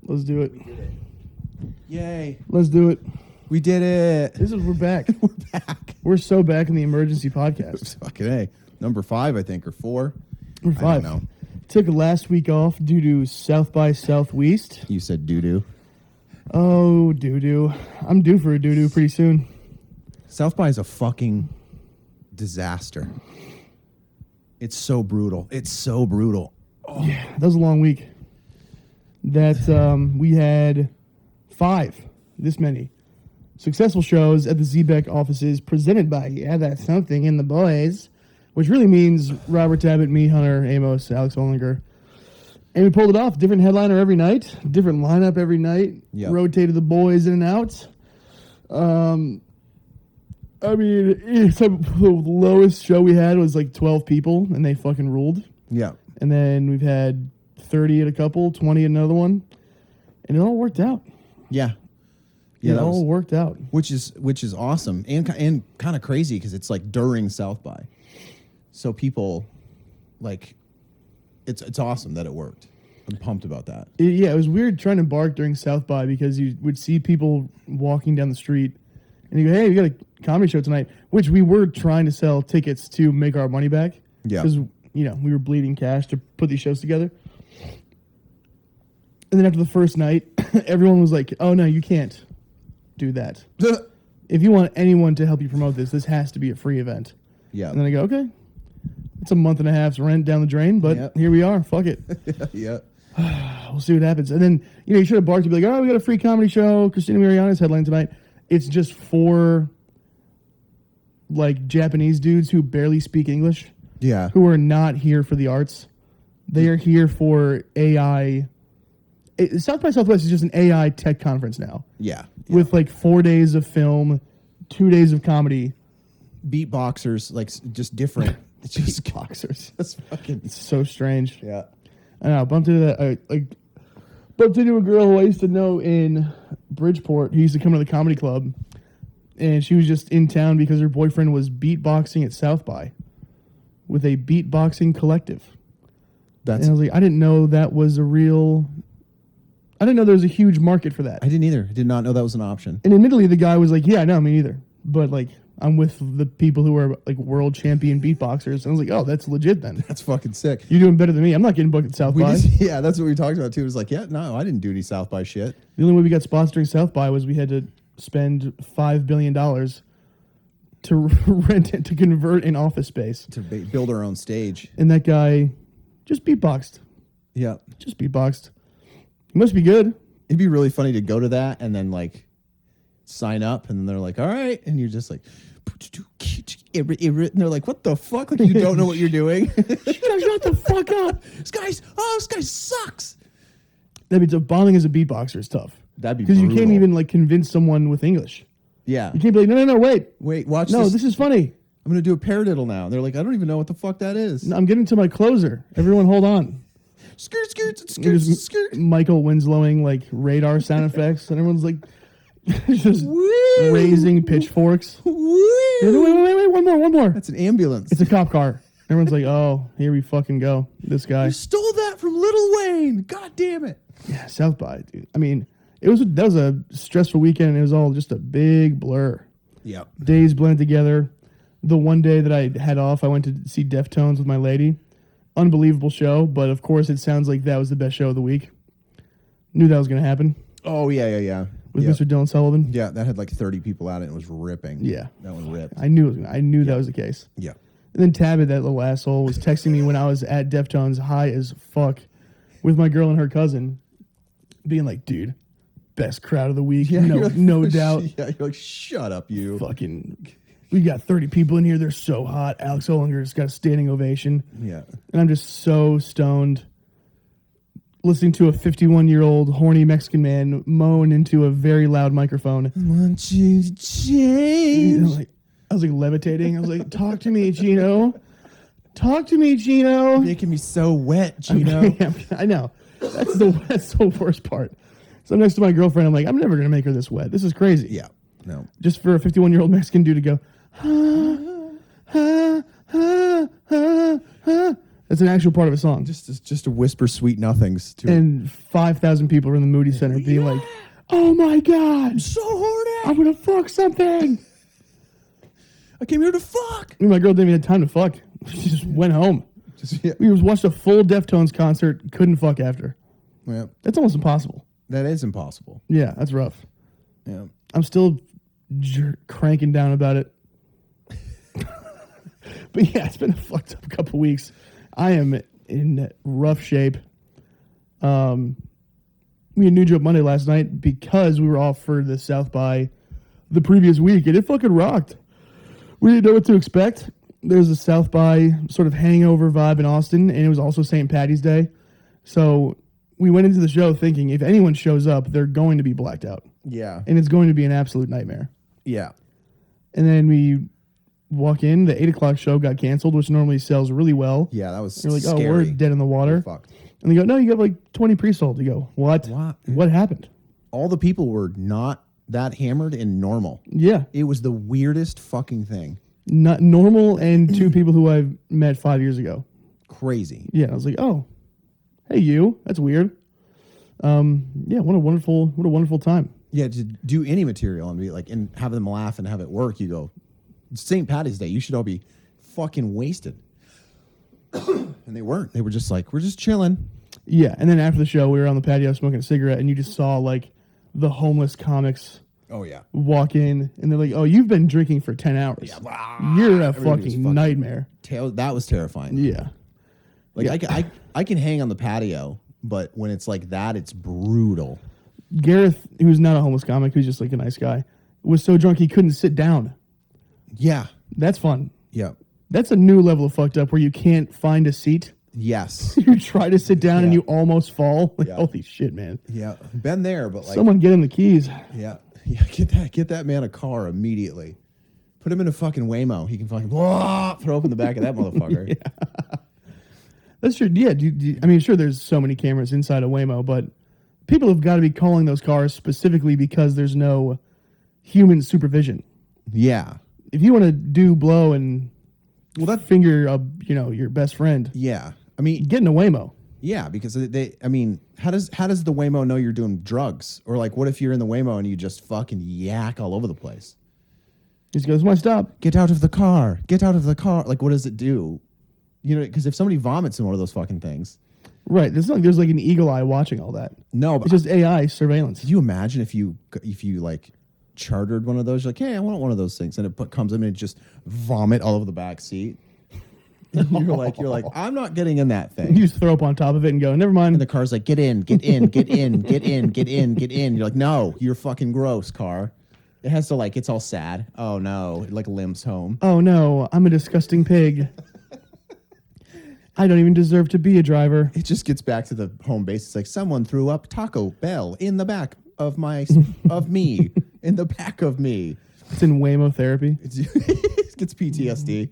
Let's do it. We did it. Yay. Let's do it. We did it. We're back. We're back. We're so back in the emergency podcast. Fucking A. Number 5, I think, or 4. We're 5. I don't know. Took last week off due to South by Southwest. You said doo-doo. Oh, doo-doo. I'm due for a doo-doo pretty soon. South by is a fucking disaster. It's so brutal. It's so brutal. Oh. Yeah, that was a long week. We had 5, this many, successful shows at the ZBEC offices presented by That's Something in the Boys, which really means Robert Tabbitt, me, Hunter, Amos, Alex Ollinger. And we pulled it off. Different headliner every night, different lineup every night, rotated the boys in and out. The lowest show we had was like 12 people, and they fucking ruled. Yeah. And then we've had 30 at a couple, 20 at another one, and it all worked out. Yeah. Yeah, it all worked out. Which is awesome and kind of crazy because it's like during South by. So people, like, it's awesome that it worked. I'm pumped about that. It was weird trying to bark during South by because you would see people walking down the street and you go, hey, we got a comedy show tonight, which we were trying to sell tickets to make our money back. Yeah. Because, we were bleeding cash to put these shows together. And then after the first night, everyone was like, oh, no, you can't do that. If you want anyone to help you promote this has to be a free event. Yeah. And then I go, okay. It's a month and a half's rent down the drain, but here we are. Fuck it. Yeah. We'll see what happens. And then, you should have barked to be like, oh, we got a free comedy show. Christina Mariana's headline tonight. It's just 4, like, Japanese dudes who barely speak English. Yeah. Who are not here for the arts. They are here for AI. South by Southwest is just an AI tech conference now. Yeah. With, like, 4 days of film, 2 days of comedy. Beatboxers, like, just different. It's just boxers. That's fucking... It's so strange. Yeah. I know. Bumped into that. Bumped into a girl who I used to know in Bridgeport who used to come to the comedy club. And she was just in town because her boyfriend was beatboxing at South by with a beatboxing collective. And I was like, I didn't know that was a real... I didn't know there was a huge market for that. I didn't either. I did not know that was an option. And admittedly, the guy was like, yeah, no, me neither. But, like, I'm with the people who are, like, world champion beatboxers. And I was like, oh, that's legit then. That's fucking sick. You're doing better than me. I'm not getting booked at South by. Yeah, that's what we talked about, too. It was like, yeah, no, I didn't do any South by shit. The only way we got spots during South by was we had to spend $5 billion to rent it, to convert an office space. To build our own stage. And that guy just beatboxed. Yeah. Just beatboxed. He must be good. It'd be really funny to go to that and then, like, sign up, and then they're like, all right. And you're just like, and they're like, what the fuck? Like, you don't know what you're doing. Shut the fuck up. This guy sucks. That'd be tough. Bombing as a beatboxer is tough. That'd be because you can't even, like, convince someone with English. Yeah. You can't be like, no, wait, watch this. No, this is funny. I'm going to do a paradiddle now. And they're like, I don't even know what the fuck that is. No, I'm getting to my closer. Everyone hold on. Skirt. Michael Winslowing, like, radar sound effects, and everyone's like just raising pitchforks. Wait, one more. That's an ambulance. It's a cop car. Everyone's like, oh, here we fucking go. This guy. You stole that from Lil Wayne. God damn it. Yeah, South by, dude. I mean, that was a stressful weekend, and it was all just a big blur. Yeah. Days blended together. The one day that I had off, I went to see Deftones with my lady. Unbelievable show, but of course it sounds like that was the best show of the week. Knew that was going to happen. Oh, yeah. With Mr. Dylan Sullivan. Yeah, that had like 30 people at it and it was ripping. Yeah. That one ripped. I knew that was the case. Yeah. And then Tabbitt, that little asshole, was texting me when I was at Deftones high as fuck with my girl and her cousin, being like, dude, best crowd of the week. Yeah, no doubt. Yeah, you're like, shut up, you. Fucking... We got 30 people in here. They're so hot. Alex Ollinger's got a standing ovation. Yeah. And I'm just so stoned listening to a 51-year-old horny Mexican man moan into a very loud microphone. I want you to change. I was like levitating. I was like, talk to me, Gino. Talk to me, Gino. You're making me so wet, Gino. I know. That's the worst part. So I'm next to my girlfriend. I'm like, I'm never going to make her this wet. This is crazy. Yeah. No. Just for a 51-year-old Mexican dude to go, ha, ha, ha, ha, ha. That's an actual part of a song. Just to whisper sweet nothings to And 5,000 people are in the Moody Center being like, "Oh my God, so horny. I'm gonna fuck something." I came here to fuck. My girl didn't even have time to fuck. She just went home. Yeah. We watched a full Deftones concert. Couldn't fuck after. Yeah, That's almost impossible. that is impossible. Yeah, that's rough. Yeah. I'm still cranking down about it. But yeah, it's been a fucked up couple weeks. I am in rough shape. We had New Joke Monday last night because we were off for the South by the previous week, and it fucking rocked. We didn't know what to expect. There's a South by sort of hangover vibe in Austin, and it was also St. Patty's Day. So we went into the show thinking if anyone shows up, they're going to be blacked out. Yeah. And it's going to be an absolute nightmare. Yeah. And then we walk in, the 8 o'clock show got canceled, which normally sells really well. Yeah, that was You're like, scary. oh, we're dead in the water. Fuck. And they go, no, you got like 20 pre-sold. You go, what? What happened? All the people were not that hammered and normal. Yeah. It was the weirdest fucking thing. Not normal and two people who I've met 5 years ago. Crazy. Yeah, I was like, oh, hey, you. That's weird. Yeah, what a wonderful time. Yeah, to do any material and be like, and have them laugh and have it work, you go, St. Patty's Day, you should all be fucking wasted. And they weren't. They were just like, we're just chilling. Yeah, and then after the show, we were on the patio smoking a cigarette, and you just saw like the homeless comics Oh, yeah. walk in, and they're like, oh, you've been drinking for 10 hours. Yeah. You're a Everybody was fucking nightmare. That was terrifying. Yeah. Like, I can hang on the patio, but when it's like that, it's brutal. Gareth, who's not a homeless comic, who's just like a nice guy, was so drunk he couldn't sit down. Yeah. That's fun. Yeah. That's a new level of fucked up where you can't find a seat. Yes. You try to sit down and Yeah. you almost fall. Like, Yeah. holy shit, man. Yeah. Been there, but like. Someone get him the keys. Yeah. Yeah. Get that man a car immediately. Put him in a fucking Waymo. He can fucking throw open the back of that motherfucker. Yeah. That's true. Yeah. I mean, sure, there's so many cameras inside a Waymo, but people have got to be calling those cars specifically because there's no human supervision. Yeah. If you want to do blow and finger up, your best friend, Yeah. I mean, get in a Waymo. yeah, because how does the Waymo know you're doing drugs? Or like, what if you're in the Waymo and you just fucking yak all over the place? He just goes, my stop. Get out of the car. Get out of the car. Like, what does it do? Because if somebody vomits in one of those fucking things. Right. There's like an eagle eye watching all that. No, but It's just AI surveillance. could you imagine if you like chartered one of those? You're like, hey, I want one of those things. And it comes in and it just vomit all over the back seat. You're like, I'm not getting in that thing. You just throw up on top of it and go, never mind. And the car's like, get in, get in, get in, get in, get in, get in. You're like, no, you're fucking gross, car. It has to it's all sad. Oh no, it like limps home. Oh no, I'm a disgusting pig. I don't even deserve to be a driver. It just gets back to the home base. It's like someone threw up Taco Bell in the back of me, in the back of me. It's in Waymo therapy. It gets PTSD.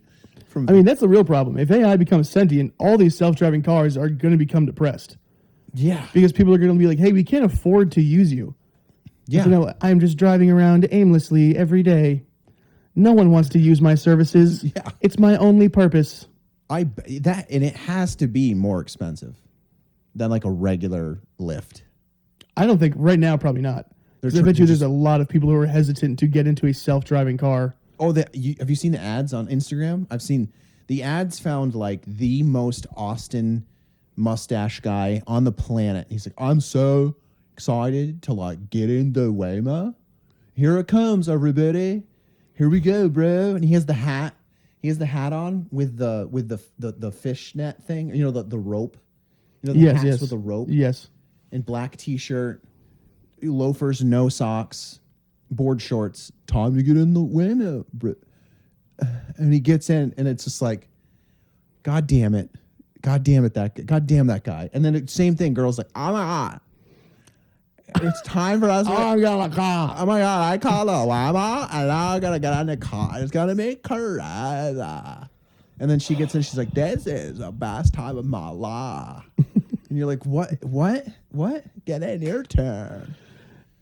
I mean, that's the real problem. If AI becomes sentient, all these self-driving cars are going to become depressed. Yeah. Because people are going to be like, hey, we can't afford to use you. Yeah. So I'm just driving around aimlessly every day. No one wants to use my services. Yeah. It's my only purpose. And it has to be more expensive than like a regular Lyft. I don't think right now, probably not. I bet you there's a lot of people who are hesitant to get into a self-driving car. Oh, have you seen the ads on Instagram? I've seen the ads found like the most Austin mustache guy on the planet. He's like, I'm so excited to like get into Waymo. Here it comes, everybody. Here we go, bro. And he has the hat. He has the hat on with the fishnet thing. The rope. The Yes, hats with the rope. Yes. And black t-shirt, loafers, no socks, board shorts. Time to get in the Waymo, bro. And he gets in, and it's just like, God damn it, God damn that guy. And then same thing, girls like, oh my God, it's time for us. I got a car. Oh my God, I call a Waymo, and now I gotta get in the car. It's gonna be crazy. And then she gets in, she's like, this is the best time of my life. And you're like, what? Get in, your turn.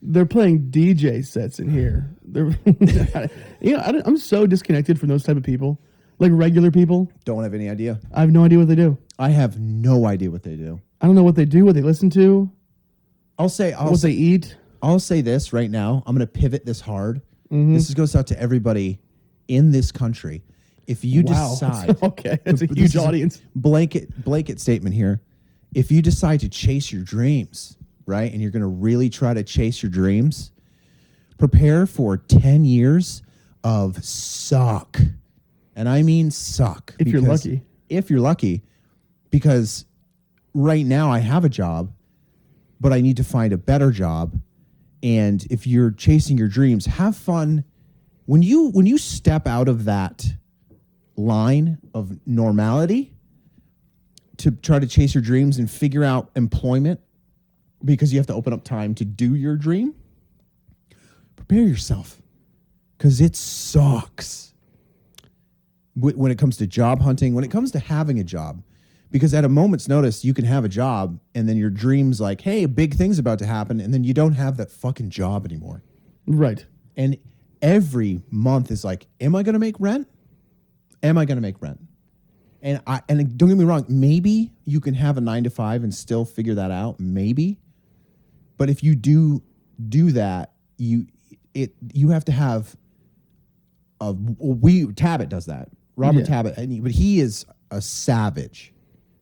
They're playing DJ sets in here. I'm so disconnected from those type of people. Like regular people. Don't have any idea. I have no idea what they do. I have no idea what they do. I don't know what they do, what they listen to, what they eat. I'll say this right now. I'm going to pivot this hard. This goes out to everybody in this country. If you decide, okay, that's a huge audience. Blanket statement here. If you decide to chase your dreams, right, and you're going to really try to chase your dreams, prepare for 10 years of suck. And I mean suck. If you're lucky. If you're lucky. Because right now I have a job, but I need to find a better job. And if you're chasing your dreams, have fun. When you step out of that line of normality to try to chase your dreams and figure out employment, because you have to open up time to do your dream, prepare yourself, because it sucks when it comes to job hunting, when it comes to having a job. Because at a moment's notice, you can have a job and then your dream's like, hey, a big thing's about to happen. And then you don't have that fucking job anymore. Right. And every month is like, am I going to make rent? Am I going to make rent? And don't get me wrong, maybe you can have a 9 to 5 and still figure that out. Maybe. But if you do that, you have to have Tabit does that. Robert Tabit, but he is a savage.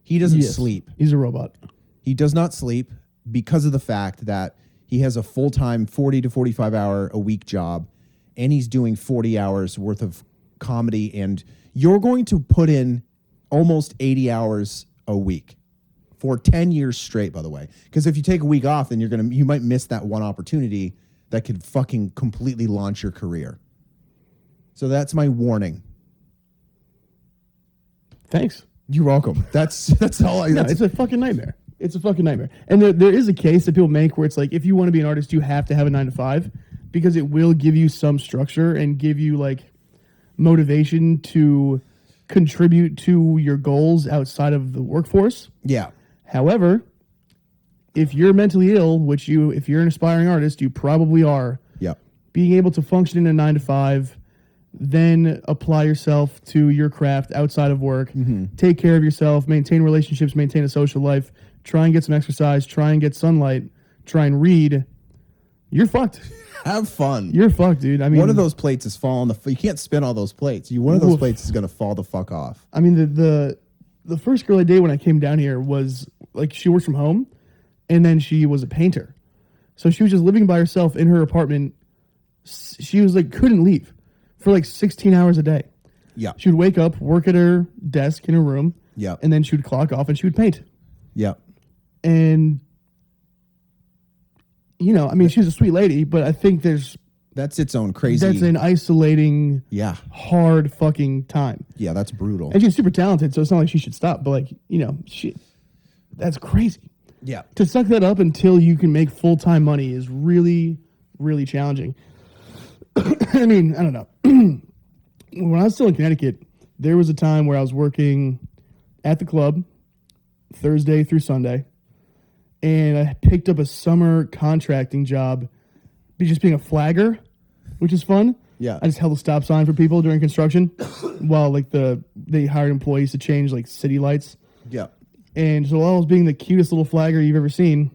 He doesn't sleep. He's a robot. He does not sleep because of the fact that he has a full-time 40 to 45 hour a week job, and he's doing 40 hours worth of comedy, and you're going to put in almost 80 hours a week for 10 years straight, by the way. Because if you take a week off, then you might miss that one opportunity that could fucking completely launch your career. So that's my warning. Thanks. You're welcome. That's all I... No, it's a fucking nightmare. It's a fucking nightmare. And there is a case that people make where it's like, if you want to be an artist, you have to have a 9 to 5 because it will give you some structure and give you like motivation to contribute to your goals outside of the workforce. Yeah. However, if you're mentally ill, which if you're an aspiring artist, you probably are. Yeah. Being able to function in a 9 to 5, then apply yourself to your craft outside of work, take care of yourself, maintain relationships, maintain a social life, try and get some exercise, try and get sunlight, try and read, you're fucked. Have fun. You're fucked, dude. I mean, one of those plates is falling. You can't spin all those plates. One of those plates is going to fall the fuck off. I mean, the first girl I dated when I came down here was like, she works from home, and then she was a painter. So she was just living by herself in her apartment. She was like, couldn't leave for like 16 hours a day. Yeah. She would wake up, work at her desk in her room. Yeah. And then she would clock off and she would paint. Yeah. And, you know, I mean, she's a sweet lady, but I think that's its own crazy. That's an isolating, hard fucking time. Yeah, that's brutal. And she's super talented, so it's not like she should stop, but like, you know, that's crazy. Yeah. To suck that up until you can make full-time money is really, really challenging. I mean, I don't know. When I was still in Connecticut, there was a time where I was working at the club Thursday through Sunday, and I picked up a summer contracting job, just being a flagger, which is fun. Yeah. I just held a stop sign for people during construction while like they hired employees to change like city lights. Yeah. And so while I was being the cutest little flagger you've ever seen,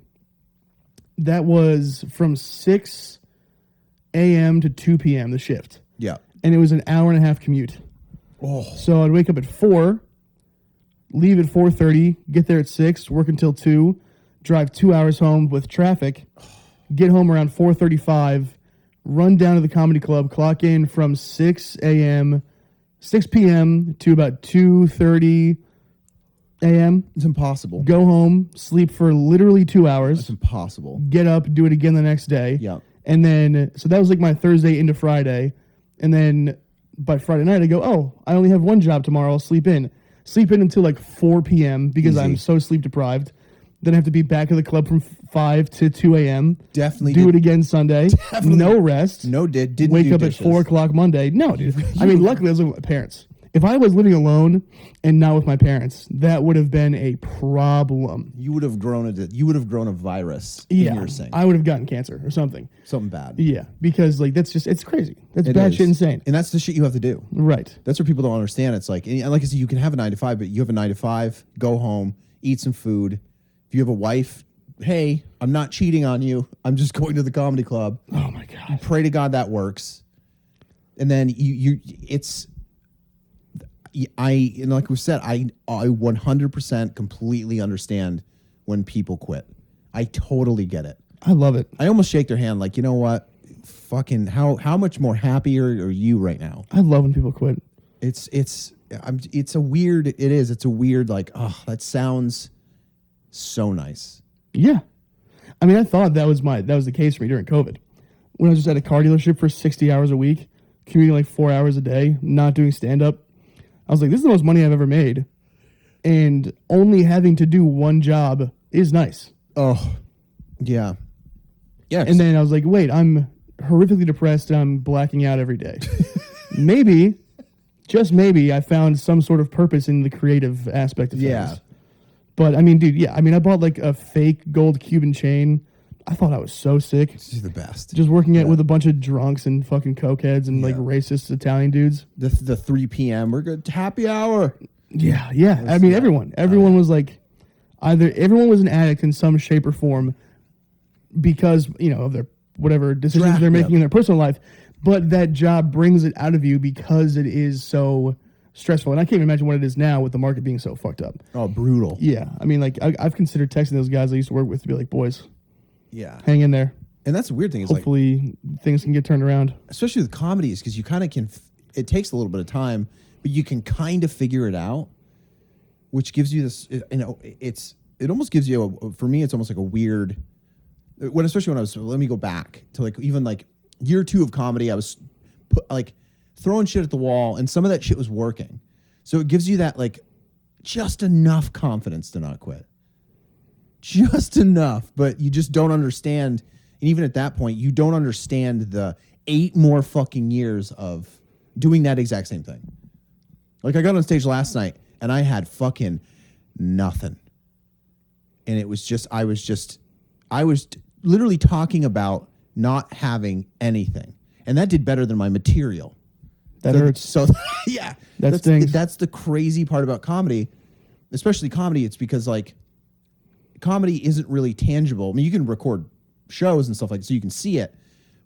that was from 6 a.m. to 2 p.m. the shift. Yeah. And it was an hour and a half commute. Oh. So I'd wake up at 4, leave at 4:30, get there at 6, work until 2, drive 2 hours home with traffic, get home around 4:35, run down to the comedy club, clock in from 6 p.m. to about 2:30 a.m. It's impossible. Go home, sleep for literally 2 hours. It's impossible. Get up, do it again the next day. Yeah. And then, so that was like my Thursday into Friday. And then by Friday night, I go, oh, I only have one job tomorrow. I'll sleep in. Sleep in until like 4 p.m. because I'm so sleep deprived. Then I have to be back at the club from 5 to 2 a.m. Definitely. Do it again Sunday. Definitely. No rest. No, didn't wake do up dishes. at 4 o'clock Monday. No, dude. I mean, luckily I was with my parents. If I was living alone and not with my parents, that would have been a problem. You would have grown a virus in your sink. I would have gotten cancer or something. Something bad. Yeah, because like it's crazy. That's bad shit insane. And that's the shit you have to do. Right. That's what people don't understand. It's like, and like I said, you can have a 9 to 5, but you have a 9 to 5, go home, eat some food. If you have a wife, hey, I'm not cheating on you. I'm just going to the comedy club. Oh my God. Pray to God that works. And then and like we said, I 100% completely understand when people quit. I totally get it. I love it. I almost shake their hand like, you know what? Fucking how much more happier are you right now? I love when people quit. It's a weird like, oh, that sounds so nice. Yeah. I mean, I thought that was the case for me during COVID. When I was just at a car dealership for 60 hours a week, commuting like 4 hours a day, not doing stand-up. I was like, this is the most money I've ever made. And only having to do one job is nice. Oh, yeah. Yeah. And then I was like, wait, I'm horrifically depressed and I'm blacking out every day. Maybe, just maybe, I found some sort of purpose in the creative aspect of things. Yeah. But, I mean, dude, yeah. I mean, I bought like a fake gold Cuban chain. I thought I was so sick. She's the best. Just working it with a bunch of drunks and fucking cokeheads and like racist Italian dudes. The 3 p.m. We're good. Happy hour. Yeah, yeah. I mean, everyone was like, everyone was an addict in some shape or form because, of their whatever decisions they're making in their personal life. But that job brings it out of you because it is so stressful. And I can't even imagine what it is now with the market being so fucked up. Oh, brutal. Yeah. I mean, like, I've considered texting those guys I used to work with to be like, boys, yeah, hang in there. And that's the weird thing. Is hopefully things can get turned around. Especially with comedies, because you kind of can, it takes a little bit of time, but you can kind of figure it out, which gives you this, it almost gives you, for me, it's almost like a weird, especially when I was, let me go back to like, even like year 2 of comedy, I was throwing shit at the wall and some of that shit was working. So it gives you that like just enough confidence to not quit. Just enough, but you just don't understand. And even at that point, you don't understand the 8 more fucking years of doing that exact same thing. Like I got on stage last night and I had fucking nothing. And it was just, I was literally talking about not having anything. And that did better than my material. That hurts. So yeah, that's the crazy part about comedy, especially comedy. It's because like comedy isn't really tangible. I mean, you can record shows and stuff like that, so you can see it,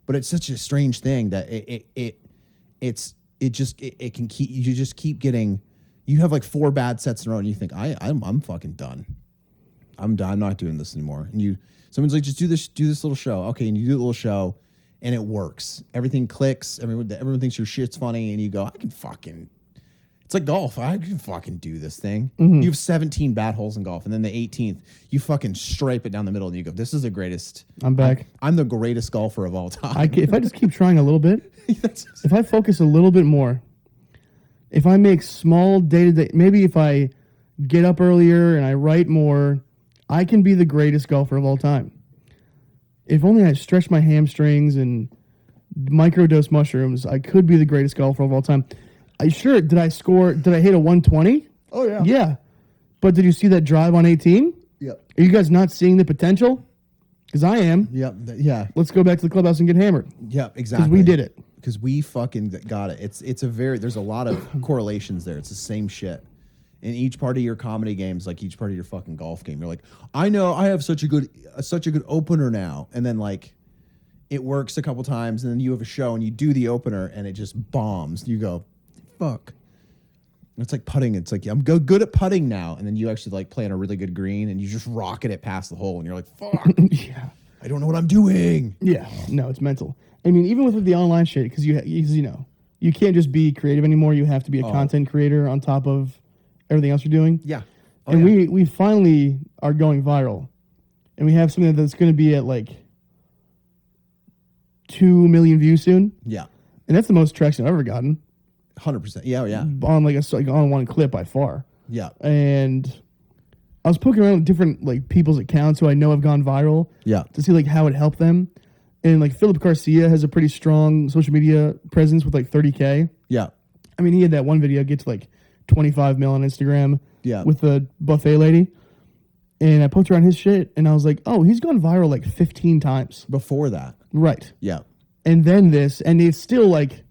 but it's such a strange thing that it can keep you just keep getting. You have like 4 bad sets in a row, and you think I'm fucking done. I'm done. I'm not doing this anymore. And someone's like, just do this little show. Okay, and you do the little show. And it works. Everything clicks. Everyone thinks your shit's funny, and you go, it's like golf. I can fucking do this thing. Mm-hmm. You have 17 bad holes in golf, and then the 18th, you fucking stripe it down the middle, and you go, this is the greatest. I'm back. I'm the greatest golfer of all time. If I just keep trying a little bit, if I focus a little bit more, if I make small day-to-day, maybe if I get up earlier and I write more, I can be the greatest golfer of all time. If only I stretched my hamstrings and microdose mushrooms, I could be the greatest golfer of all time. Did I hit a 120? Oh, yeah. Yeah. But did you see that drive on 18? Yep. Are you guys not seeing the potential? Because I am. Yep. Yeah. Let's go back to the clubhouse and get hammered. Yep, exactly. Because we did it. Because we fucking got it. There's a lot of correlations there. It's the same shit. In each part of your comedy games, like each part of your fucking golf game, you're like, I know I have such a good opener now, and then like it works a couple times, and then you have a show and you do the opener and it just bombs. You go, fuck. It's like putting. It's like I'm good at putting now, and then you actually like play on a really good green and you just rocket it past the hole, and you're like, fuck. Yeah, I don't know what I'm doing. Yeah, no, it's mental. I mean, even with the online shit, because you can't just be creative anymore. You have to be a content creator on top of everything else you're doing. Yeah. And we finally are going viral. And we have something that's going to be at like 2 million views soon. Yeah. And that's the most traction I've ever gotten. 100%. Yeah, yeah. On one clip by far. Yeah. And I was poking around with different like people's accounts who I know have gone viral. Yeah. To see like how it helped them. And like Philip Garcia has a pretty strong social media presence with like 30K. Yeah. I mean, he had that one video get to like 25 mil on Instagram Yeah. with the buffet lady. And I poked around his shit, and I was like, oh, he's gone viral like 15 times. Before that. Right. Yeah. And then this, and it's still like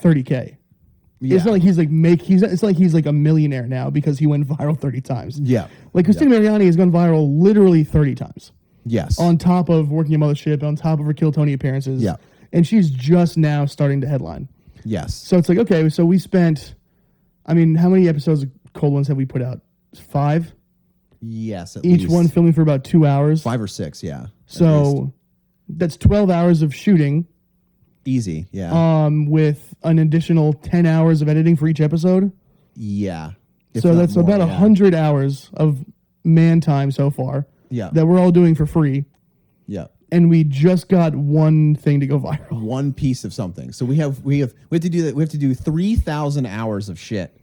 30K. Yeah. It's not like he's like it's like he's like a millionaire now because he went viral 30 times. Yeah. Like Christina Mariani has gone viral literally 30 times. Yes. On top of working at Mothership, on top of her Kill Tony appearances. Yeah. And she's just now starting to headline. Yes. So it's like, okay, so we spent, I mean, how many episodes of Cold Ones have we put out? 5? Yes. At Each least. one filming for about 2 hours. 5 or 6, yeah. So that's 12 hours of shooting. Easy, yeah. With an additional 10 hours of editing for each episode. Yeah. If So not that's more, about yeah. 100 hours of man time so far. Yeah. That we're all doing for free. Yeah. And we just got one thing to go viral. One piece of something. So we have to do that. We have to do 3,000 hours of shit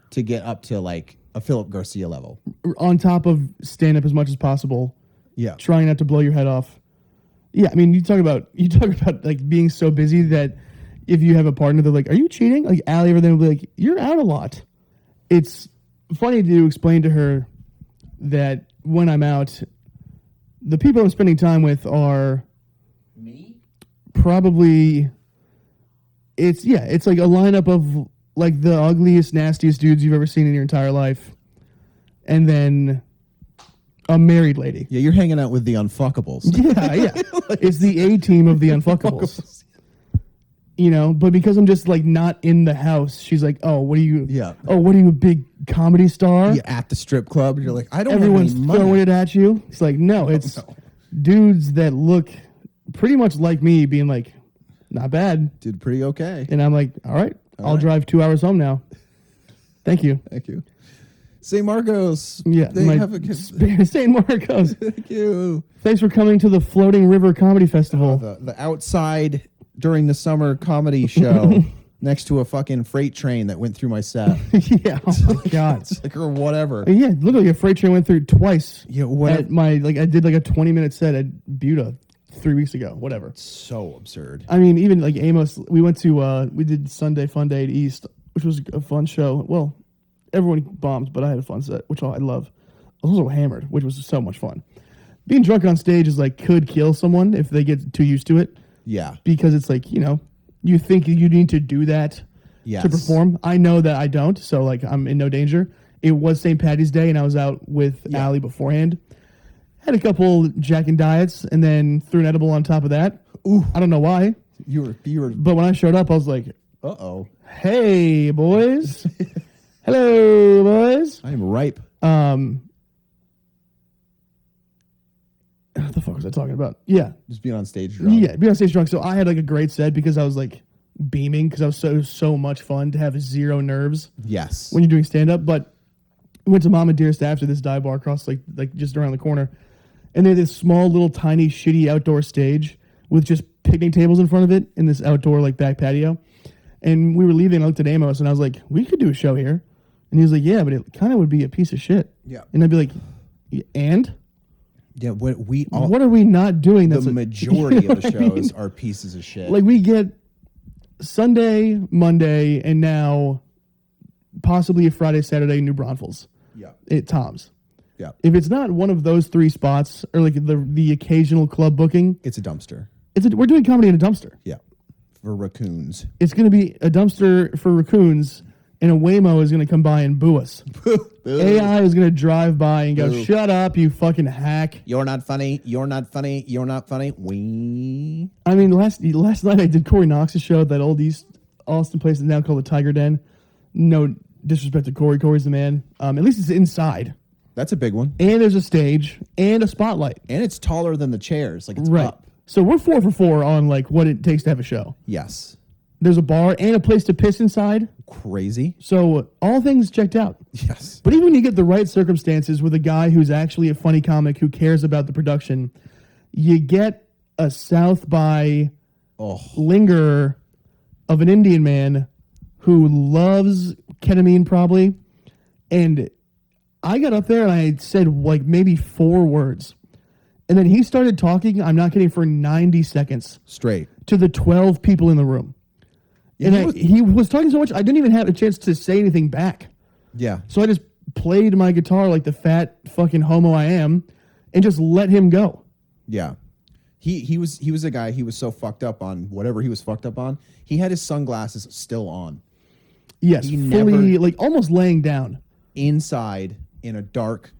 to get up to like a Philip Garcia level. On top of stand up as much as possible. Yeah. Trying not to blow your head off. Yeah, I mean, you talk about like being so busy that if you have a partner, they're like, "Are you cheating?" Like Allie, over there will be like, "You're out a lot." It's funny to explain to her that when I'm out, the people I'm spending time with are Me? probably it's like a lineup of like the ugliest, nastiest dudes you've ever seen in your entire life, and then a married lady. Yeah, you're hanging out with the unfuckables. Yeah. It's the A team of the unfuckables. You know, but because I'm just like not in the house, she's like, "Oh, what are you? Yeah. Oh, what are you, a big comedy star?" You're at the strip club. You're like, I don't Everyone's have any money. throwing it at you. It's like, no, it's dudes that look pretty much like me, being like, "Not bad," Did pretty okay. and I'm like, "All right, I'll right. drive 2 hours home now." Thank you. Thank you. St. Marcos. Yeah, They my have a good. St. Marcos. Thank you. Thanks for coming to the Floating River Comedy Festival. The outside during the summer comedy show next to a fucking freight train that went through my set. Yeah, oh my god. It's like, or whatever. Yeah, literally a freight train went through twice. Yeah, whatever. At my I did like a 20-minute set at Buda 3 weeks ago. Whatever. So absurd. I mean, even like Amos, we went to we did Sunday Fun Day at East, which was a fun show. Well, everyone bombed, but I had a fun set, which I love. I was also hammered, which was so much fun. Being drunk on stage is like could kill someone if they get too used to it, Yeah. because it's like, you know, you think you need to do that Yes. to perform. I know that I don't, so like I'm in no danger. It was St. Patty's Day, and I was out with Allie beforehand. Had a couple Jack and Diets, and then threw an edible on top of that. Ooh, I don't know why, You were. but when I showed up, I was like, Uh-oh. "Hey, boys, hello, boys." I am ripe. What the fuck was I talking about? Yeah, Just being on stage drunk. yeah, being on stage drunk. So I had like a great set because I was like beaming because I was so much fun to have zero nerves Yes. when you're doing stand up. But we went to Mama Dearest after this dive bar across like just around the corner, and they had this small little tiny shitty outdoor stage with just picnic tables in front of it in this outdoor like back patio. And we were leaving. I looked at Amos and I was like, "We could do a show here." And he was like, "Yeah, but it kind of would be a piece of shit." Yeah. And I'd be like, "And Yeah. What what are we not doing?" the majority of the shows are pieces of shit. Like we get Sunday, Monday, and now possibly a Friday, Saturday, New Braunfels yeah. at Tom's. Yeah. If it's not one of those 3 spots or like the occasional club booking, It's a dumpster. we're doing comedy in a dumpster. Yeah. For raccoons. It's going to be a dumpster for raccoons, and a Waymo is going to come by and boo us. AI is going to drive by and go, Boo. "Shut up, you fucking hack." You're not funny. You're not funny. You're not funny. We. I mean, last night I did Corey Knox's show at that old East Austin place that's now called the Tiger Den. No disrespect to Corey. Corey's the man. At least it's inside. That's a big one. And there's a stage and a spotlight. And it's taller than the chairs. Like it's Right. up. So we're 4 for 4 on like what it takes to have a show. Yes. There's a bar and a place to piss inside. Crazy. So all things checked out. Yes. But even when you get the right circumstances with a guy who's actually a funny comic who cares about the production, you get a South by Oh. lingerer of an Indian man who loves ketamine probably. And I got up there and I said like maybe 4 words. And then he started talking, I'm not kidding, for 90 seconds Straight. to the 12 people in the room. And he was talking so much, I didn't even have a chance to say anything back. Yeah. So I just played my guitar like the fat fucking homo I am and just let him go. Yeah. He was a guy, he was so fucked up on whatever he was fucked up on. He had his sunglasses still on. Yes, He fully, never- like almost laying down. Inside in a dark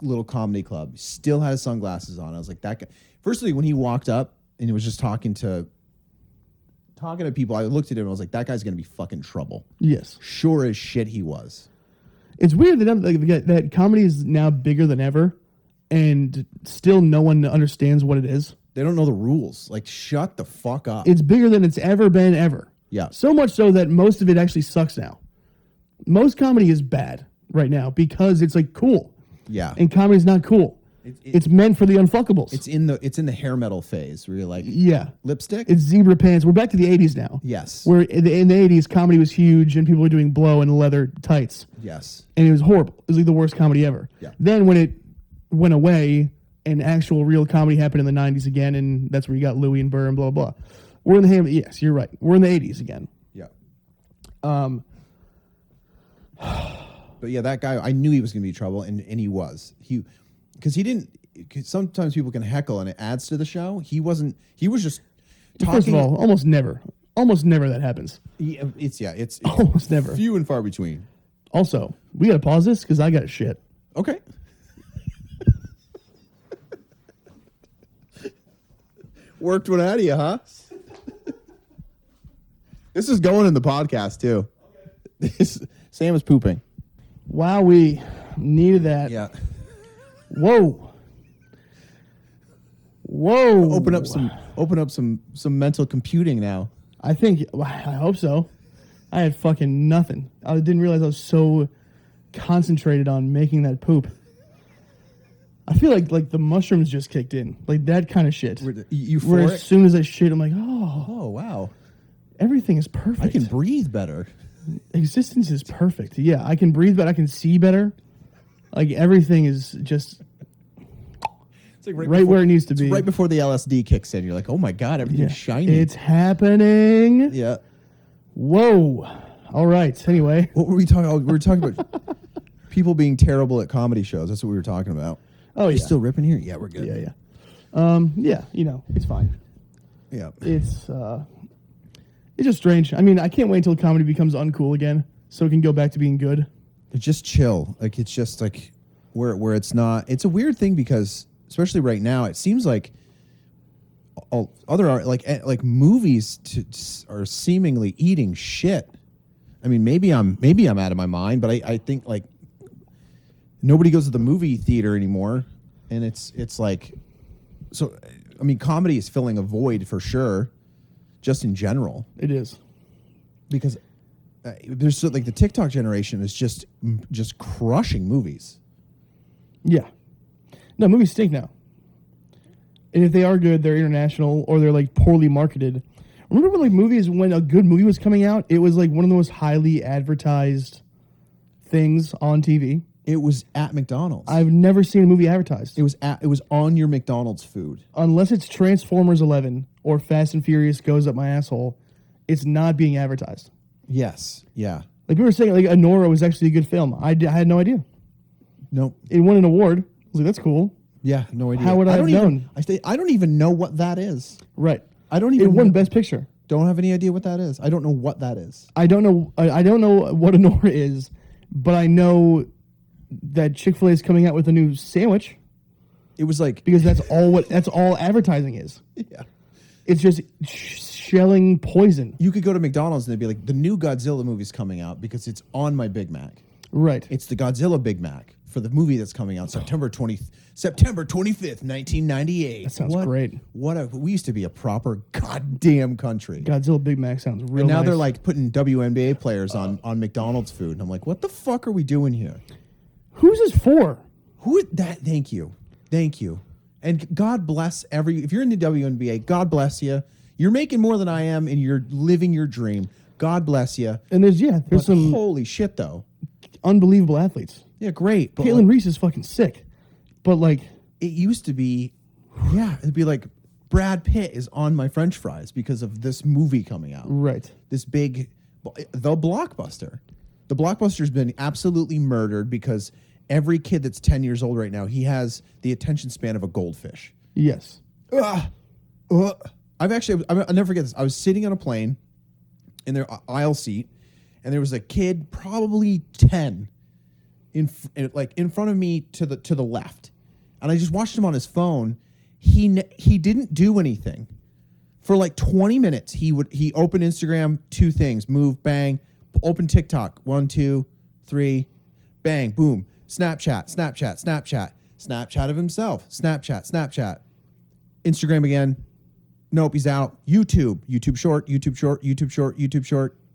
little comedy club, still had his sunglasses on. I was like, that guy. Firstly, when he walked up and he was just talking to people, I looked at him and I was like, that guy's gonna be fucking trouble. Yes. Sure as shit he was. It's weird that comedy is now bigger than ever and still no one understands what it is. They don't know the rules. Like, shut the fuck up. It's bigger than it's ever been ever. Yeah. So much so that most of it actually sucks now. Most comedy is bad right now because it's like cool. Yeah. And comedy's not cool. It's meant for the unfuckables. It's in the hair metal phase where you're like, yeah. lipstick? It's zebra pants. We're back to the 80s now. Yes. Where in the 80s, comedy was huge and people were doing blow and leather tights. Yes. And it was horrible. It was like the worst comedy ever. Yeah. Then when it went away and actual real comedy happened in the 90s again, and that's where you got Louis and Burr and blah, blah, blah. We're in the yes, you're right. We're in the 80s again. Yeah. But yeah, that guy, I knew he was going to be trouble, and he was. Because sometimes people can heckle and it adds to the show. He was just talking. First of all, almost never that happens. It's Almost never. few and far between. Also, we got to pause this because I got shit. Okay. Worked one out of you, huh? This is going in the podcast, too. Sam is pooping. Wow, we needed that. Yeah. Whoa. Open up some mental computing now. I hope so. I had fucking nothing. I didn't realize I was so concentrated on making that poop. I feel like the mushrooms just kicked in. Like that kind of shit. Where as soon as I shit, I'm like, Oh, wow. everything is perfect. I can breathe better. Existence is perfect. Yeah, I can breathe better. I can see better. Like everything is just It's like right where it needs to be. Right before the LSD kicks in, you're like, oh my God, everything's shiny. It's happening. Yeah. Whoa. All right. Anyway. What were we talking about? We were talking about people being terrible at comedy shows. That's what we were talking about. Oh, yeah. You still ripping here? Yeah, we're good. Yeah. Yeah, it's fine. Yeah. It's just strange. I mean, I can't wait until comedy becomes uncool again so it can go back to being good. It's just chill. Like, it's just like where it's not. It's a weird thing because, especially right now, it seems like all other art, like movies are seemingly eating shit. I mean, maybe I'm out of my mind, but I think like nobody goes to the movie theater anymore, and it's like, so I mean, comedy is filling a void for sure, just in general. It is because there's like the TikTok generation is just crushing movies. Yeah, no, movies stink now, and if they are good, they're international or they're like poorly marketed. Remember when like movies, when a good movie was coming out, it was like one of the most highly advertised things on TV. It was at McDonald's. I've never seen a movie advertised. It was on your McDonald's food. Unless it's Transformers 11 or Fast and Furious Goes Up My Asshole, it's not being advertised. Yes. Yeah. Like people were saying, like Anora was actually a good film. I had no idea. Nope. It won an award. I was like, that's cool. Yeah. No idea. How would I have known? I don't even know what that is. Right. I don't even. It won Best Picture. Don't have any idea what that is. I don't know what that is. I don't know what Anora is, but I know that Chick-fil-A is coming out with a new sandwich. It was like because that's all advertising is. Yeah. It's just shelling poison. You could go to McDonald's and they'd be like, the new Godzilla movie's coming out because it's on my Big Mac. Right. It's the Godzilla Big Mac for the movie that's coming out September 25th, 1998. That sounds great. We used to be a proper goddamn country. Godzilla Big Mac sounds real And now nice. they're like putting WNBA players on McDonald's food. And I'm like, what the fuck are we doing here? Who's this for? Who is that? Thank you. And God bless if you're in the WNBA, God bless you. You're making more than I am and you're living your dream. God bless you. And there's some holy shit though. Unbelievable athletes. Yeah, great. Caitlin Reese is fucking sick. But like it used to be, yeah, it'd be like Brad Pitt is on my French fries because of this movie coming out. Right. This big, the Blockbuster. The Blockbuster's been absolutely murdered because every kid that's 10 years old right now, he has the attention span of a goldfish. Yes. I'll never forget this. I was sitting on a plane in their aisle seat, and there was a kid, probably 10, in front of me to the left, and I just watched him on his phone. He didn't do anything for like 20 minutes. He opened Instagram, 2 things, move, bang, open TikTok, 1, 2, 3, bang, boom, Snapchat of himself, Snapchat, Instagram again. Nope, he's out. YouTube short.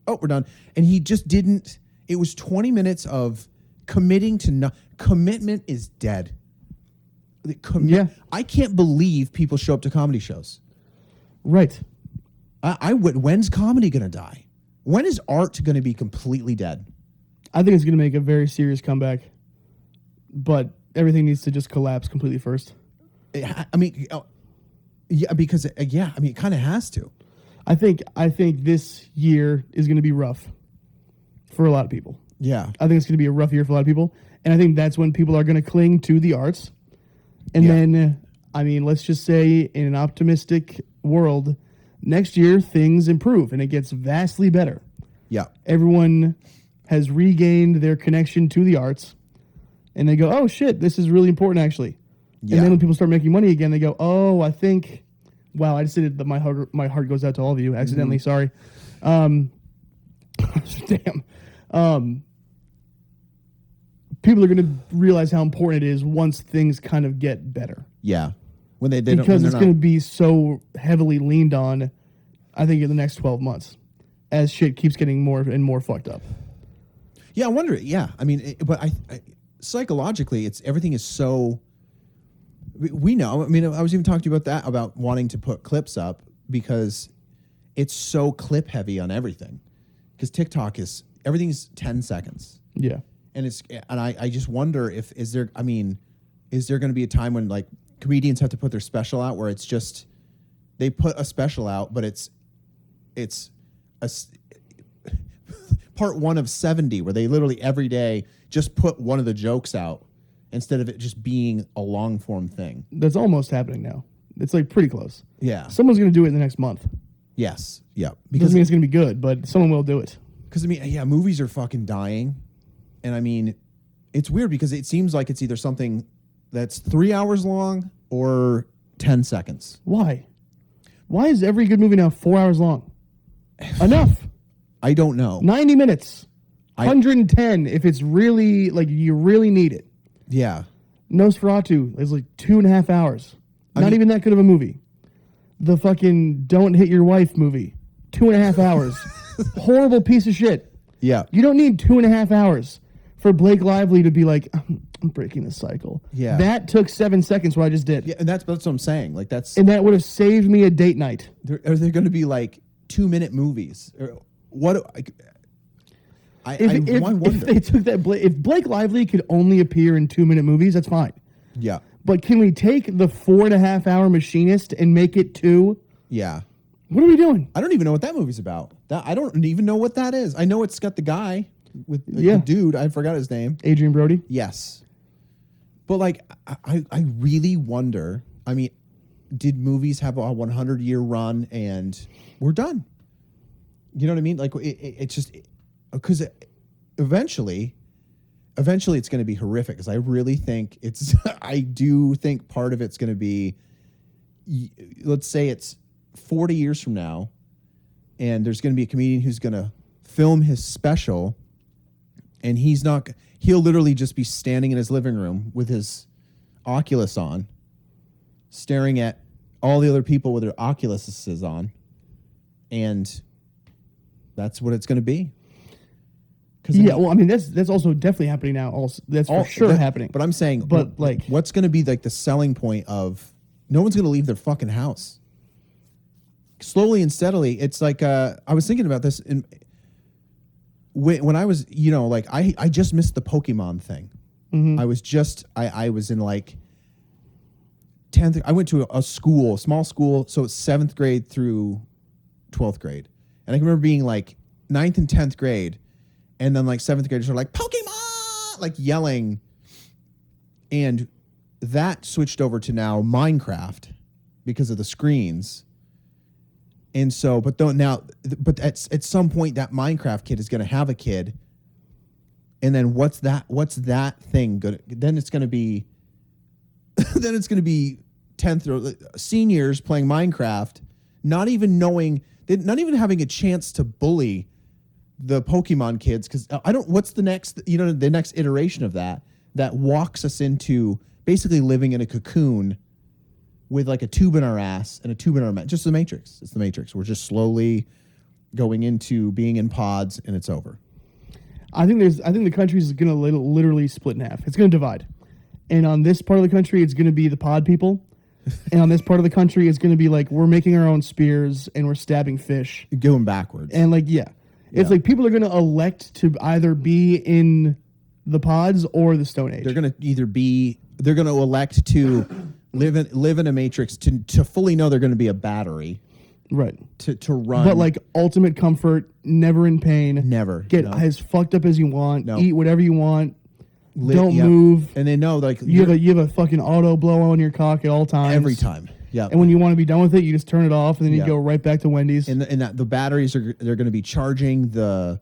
Oh, we're done. And he just didn't. It was 20 minutes of committing to commitment is dead. Yeah. I can't believe people show up to comedy shows. Right. When's comedy going to die? When is art going to be completely dead? I think it's going to make a very serious comeback, but everything needs to just collapse completely first. I mean, yeah, because it kind of has to. I think this year is going to be rough for a lot of people. Yeah. I think it's going to be a rough year for a lot of people, and I think that's when people are going to cling to the arts. And then, I mean, let's just say in an optimistic world, next year things improve and it gets vastly better. Yeah. Everyone has regained their connection to the arts, and they go, "Oh shit, this is really important, actually." Yeah. And then when people start making money again, they go, "Oh, I think, wow, I just did it. That my heart goes out to all of you accidentally. Sorry." Damn. People are going to realize how important it is once things kind of get better. Yeah. When they because it's going to be so heavily leaned on, I think, in the next 12 months as shit keeps getting more and more fucked up. Yeah, I wonder. Yeah. I mean, but I psychologically, everything is so. We know. I mean, I was even talking to you about that, about wanting to put clips up because it's so clip heavy on everything. Because TikTok everything's 10 seconds. Yeah. And I just wonder is there going to be a time when like comedians have to put their special out where it's just, they put a special out, but it's part 1 of 70 where they literally every day just put one of the jokes out instead of it just being a long form thing. That's almost happening now. It's like pretty close. Yeah. Someone's going to do it in the next month. Yes. Yeah. Because doesn't mean it's going to be good, but someone will do it. Because I mean, yeah, movies are fucking dying. And I mean, it's weird because it seems like it's either something that's 3 hours long or 10 seconds. Why? Why is every good movie now 4 hours long? Enough. I don't know. 90 minutes. 110 if it's really, like, you really need it. Yeah. Nosferatu is like 2.5 hours. Not even that good of a movie. The fucking Don't Hit Your Wife movie. 2.5 hours. Horrible piece of shit. Yeah. You don't need 2.5 hours for Blake Lively to be like, I'm breaking the cycle. Yeah. That took 7 seconds what I just did. Yeah, and that's what I'm saying. Like and that would have saved me a date night. Are there going to be like 2-minute movies? Or what? I wonder. If they took that, if Blake Lively could only appear in 2-minute movies, that's fine. Yeah. But can we take the 4.5 hour Machinist and make it 2? Yeah. What are we doing? I don't even know what that movie's about. I don't even know what that is. I know it's got the guy with the dude. I forgot his name. Adrian Brody. Yes. But like, I really wonder. I mean, did movies have a 100-year run and we're done? You know what I mean? Like it's just because eventually it's going to be horrific. Because I really think I do think part of it's going to be. Let's say it's 40 years from now, and there's going to be a comedian who's going to film his special, and he'll literally just be standing in his living room with his Oculus on, staring at all the other people with their Oculuses on, and that's what it's going to be. Yeah, well, I mean, that's also definitely happening now. Also, that's for sure happening. But I'm saying, like, what's going to be like the selling point of no one's going to leave their fucking house? Slowly and steadily, it's like I was thinking about this when I was, like I just missed the Pokemon thing. Mm-hmm. I was in like 10th. I went to a school, small school, so it's 7th grade through 12th grade, and I can remember being like 9th and 10th grade, and then like 7th graders were like Pokemon, like yelling, and that switched over to now Minecraft because of the screens. And so, but at some point that Minecraft kid is going to have a kid, and then what's that thing going to, then it's going to be 10th or seniors playing Minecraft, not even having a chance to bully the Pokemon kids, because what's the next, the next iteration of that walks us into basically living in a cocoon with like a tube in our ass and a tube in our mouth. Just the Matrix. It's the Matrix. We're just slowly going into being in pods, and it's over. I think the country is going to literally split in half. It's going to divide. And on this part of the country, it's going to be the pod people. And on this part of the country, it's going to be like, we're making our own spears and we're stabbing fish. Going backwards. And like, yeah. It's like people are going to elect to either be in the pods or the Stone Age. They're going to elect to live in a matrix to fully know they're going to be a battery. Right. To run. But like ultimate comfort, never in pain. Never. Get as fucked up as you want. No. Eat whatever you want. Don't move. And they know like you have a fucking auto blow on your cock at all times. Every time. Yeah. And when you want to be done with it, you just turn it off and then you go right back to Wendy's. And the batteries they're going to be charging the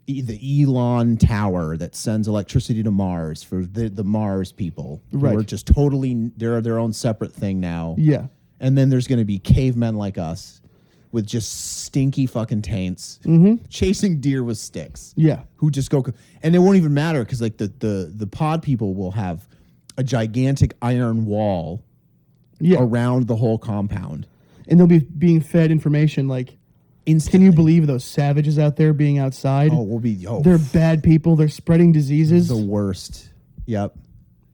Elon tower that sends electricity to Mars for the Mars people who are just totally, they're their own separate thing now. Yeah. And then there's going to be cavemen like us with just stinky fucking taints chasing deer with sticks. Yeah. Who just go, and it won't even matter because like the pod people will have a gigantic iron wall around the whole compound. And they'll be being fed information like, instantly. Can you believe those savages out there being outside? They're bad people. They're spreading diseases. The worst. Yep.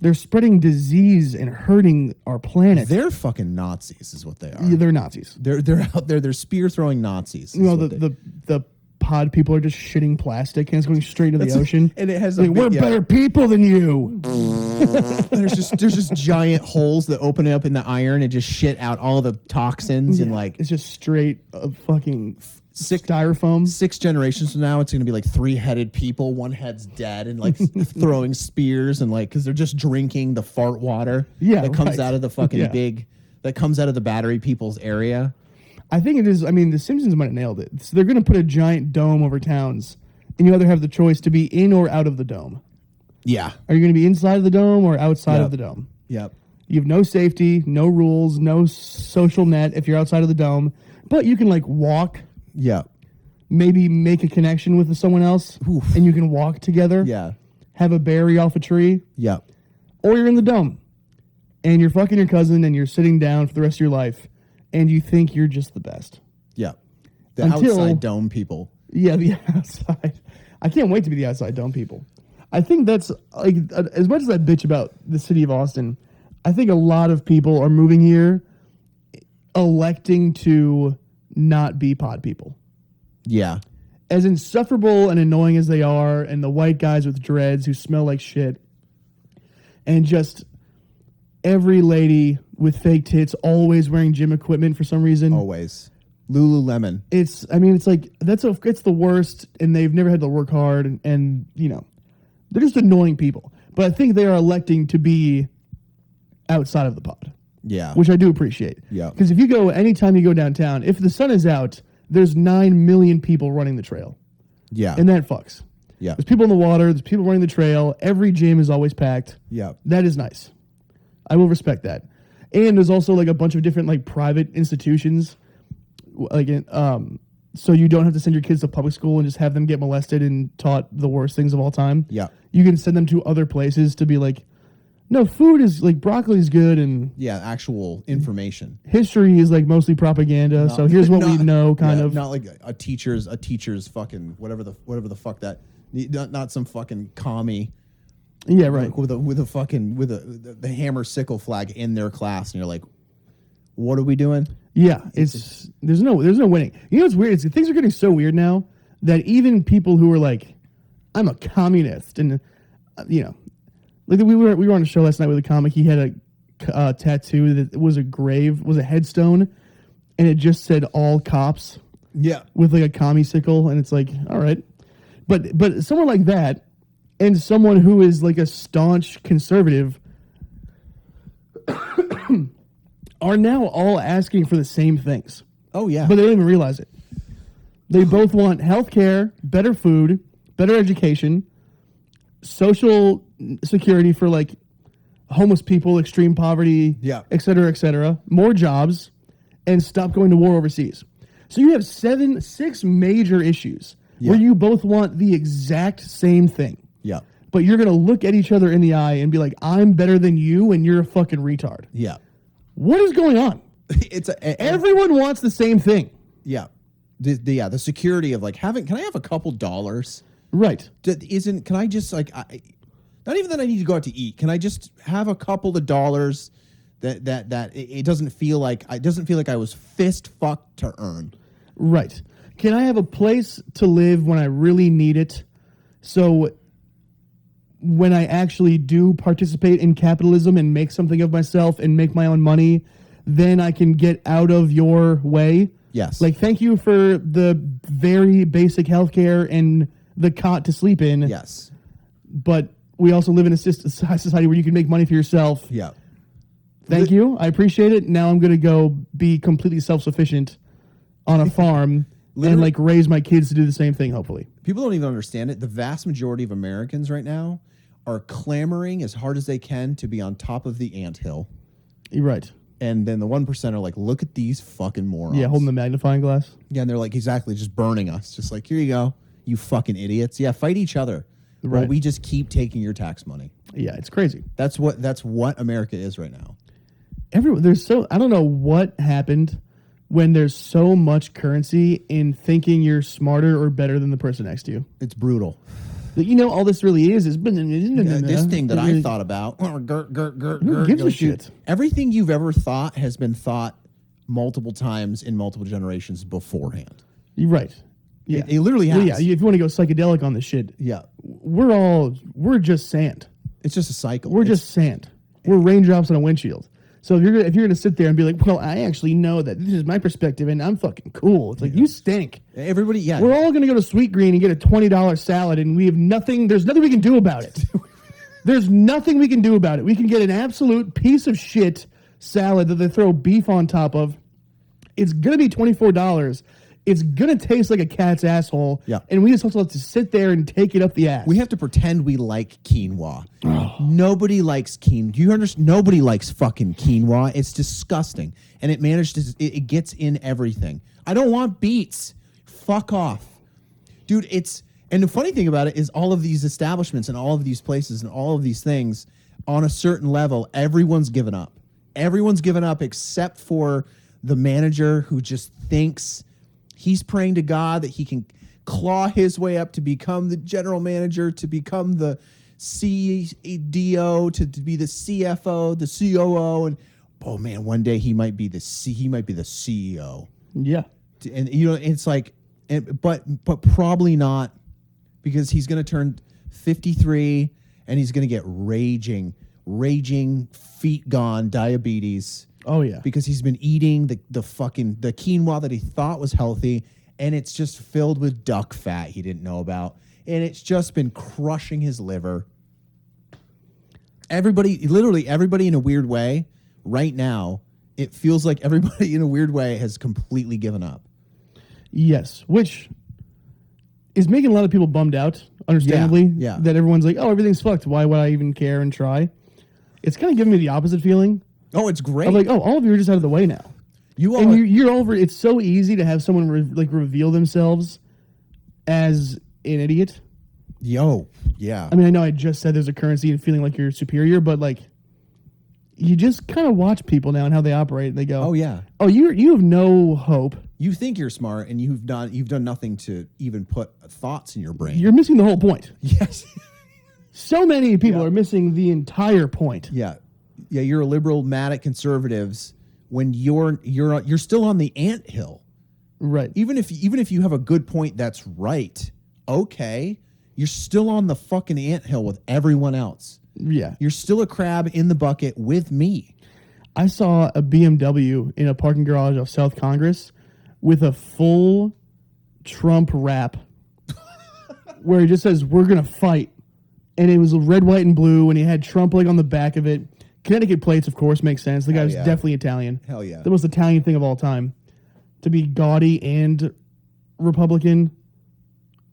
They're spreading disease and hurting our planet. They're fucking Nazis is what they are. Yeah, they're Nazis. They're out there. They're spear throwing Nazis. The pod people are just shitting plastic and it's going straight into the ocean. And it has we're better people than you. there's just giant holes that open up in the iron and just shit out all the toxins and like it's just straight fucking styrofoam. 6 generations from now, it's going to be like 3-headed people. One head's dead and like throwing spears and like because they're just drinking the fart water that comes out of the fucking that comes out of the battery people's area. I think it is. I mean, the Simpsons might have nailed it. So they're going to put a giant dome over towns, and you either have the choice to be in or out of the dome. Yeah. Are you going to be inside of the dome or outside of the dome? Yep. You have no safety, no rules, no social net if you're outside of the dome, but you can like walk. Yeah. Maybe make a connection with someone else, and you can walk together. Yeah. Have a berry off a tree. Yeah. Or you're in the dome, and you're fucking your cousin, and you're sitting down for the rest of your life. And you think you're just the best. Yeah. Outside dome people. Yeah, the outside. I can't wait to be the outside dome people. I think that's, like, as much as I bitch about the city of Austin, I think a lot of people are moving here electing to not be pod people. Yeah. As insufferable and annoying as they are, and the white guys with dreads who smell like shit, and just every lady with fake tits always wearing gym equipment for some reason. Always. Lululemon. It's like, it's the worst, and they've never had to work hard, and you know, they're just annoying people. But I think they are electing to be outside of the pod. Yeah. Which I do appreciate. Yeah. Because anytime you go downtown, if the sun is out, there's 9 million people running the trail. Yeah. And that fucks. Yeah. There's people in the water, there's people running the trail, every gym is always packed. Yeah. That is nice. I will respect that. And there's also like a bunch of different like private institutions, like so you don't have to send your kids to public school and just have them get molested and taught the worst things of all time. Yeah, you can send them to other places to be like, no, food is like broccoli is good and actual information. History is like mostly propaganda. So here's what we know, kind of. Not like a teacher's fucking whatever the fuck that. Not some fucking commie. Yeah, right. With the hammer sickle flag in their class, and you're like, what are we doing? Yeah, there's no winning. You know what's weird? Things are getting so weird now that even people who are like, I'm a communist, and you know, like we were on a show last night with a comic. He had tattoo that was a headstone, and it just said "all cops" Yeah. with like a commie sickle, and it's like, all right, but someone like that, and someone who is like a staunch conservative, are now all asking for the same things, Oh yeah. but they don't even realize it. They both want health care, better food, better education, social security for like homeless people, extreme poverty, Yeah. et cetera, more jobs, and stop going to war overseas. So you have 6 major issues where you both want the exact same thing. Yeah. But you're going to look at each other in the eye and be like, I'm better than you and you're a fucking retard. Yeah. What is going on? Everyone wants the same thing. Yeah. The security of like can I have a couple dollars? Right. Can I just like not even that I need to go out to eat. Can I just have a couple of dollars that it doesn't feel like I was fist fucked to earn. Right. Can I have a place to live when I really need it? So when I actually do participate in capitalism and make something of myself and make my own money, then I can get out of your way. Yes. Like, thank you for the very basic healthcare and the cot to sleep in. Yes. But we also live in a society where you can make money for yourself. Yeah. Thank you. I appreciate it. Now I'm going to go be completely self-sufficient on a farm and like raise my kids to do the same thing, hopefully. People don't even understand it. The vast majority of Americans right now are clamoring as hard as they can to be on top of the anthill. You're right. And then the 1% are like, look at these fucking morons. Yeah, holding the magnifying glass. Yeah, and they're like, exactly, just burning us. Just like, here you go, you fucking idiots. Yeah, fight each other. Right. Or we just keep taking your tax money. Yeah, it's crazy. That's what America is right now. I don't know what happened when there's so much currency in thinking you're smarter or better than the person next to you. It's brutal. All this really is This thing that I thought about. Who gives a shit? Everything you've ever thought has been thought multiple times in multiple generations beforehand. You're right. Yeah. It literally has. Well, yeah, if you want to go psychedelic on this shit, Yeah. we're just sand. It's just a cycle. We're just sand. We're raindrops on a windshield. So if you're gonna sit there and be like, well, I actually know that this is my perspective and I'm fucking cool. It's like, you stink. Everybody, yeah. We're all gonna go to Sweet Green and get a $20 salad, and we have nothing. There's nothing we can do about it. There's nothing we can do about it. We can get an absolute piece of shit salad that they throw beef on top of. It's gonna be $24. It's gonna taste like a cat's asshole. Yeah. And we just also have to sit there and take it up the ass. We have to pretend we like quinoa. Nobody likes quinoa. Do you understand? Nobody likes fucking quinoa. It's disgusting. And it gets in everything. I don't want beets. Fuck off. Dude, and the funny thing about it is all of these establishments and all of these places and all of these things on a certain level, everyone's given up. Everyone's given up except for the manager who just thinks he's praying to God that he can claw his way up to become the general manager, to become the CDO, to be the CFO, the COO, and oh man, one day he might be the CEO. Yeah. And it's like, but probably not, because he's going to turn 53 and he's going to get raging feet gone diabetes. Oh yeah. Because he's been eating the quinoa that he thought was healthy, and it's just filled with duck fat he didn't know about, and it's just been crushing his liver. Literally everybody in a weird way right now, it feels like everybody in a weird way has completely given up. Yes, which is making a lot of people bummed out, understandably. Yeah. That everyone's like, oh, everything's fucked. Why would I even care and try? It's kind of giving me the opposite feeling. Oh, it's great. I'm like, oh, all of you are just out of the way now. You're over. It's so easy to have someone reveal themselves as an idiot. Yo, yeah. I mean, I know I just said there's a currency and feeling like you're superior, but like, you just kind of watch people now and how they operate. And they go, oh yeah. Oh, you have no hope. You think you're smart, and you've done nothing to even put thoughts in your brain. You're missing the whole point. Yes. So many people are missing the entire point. Yeah. Yeah, you're a liberal mad at conservatives when you're still on the anthill. Right. Even if you have a good point that's right, okay, you're still on the fucking anthill with everyone else. Yeah. You're still a crab in the bucket with me. I saw a BMW in a parking garage of South Congress with a full Trump wrap where it just says, "We're going to fight." And it was red, white, and blue, and he had Trump like on the back of it. Connecticut plates, of course, makes sense. The guy was definitely Italian. Hell yeah. The most Italian thing of all time. To be gaudy and Republican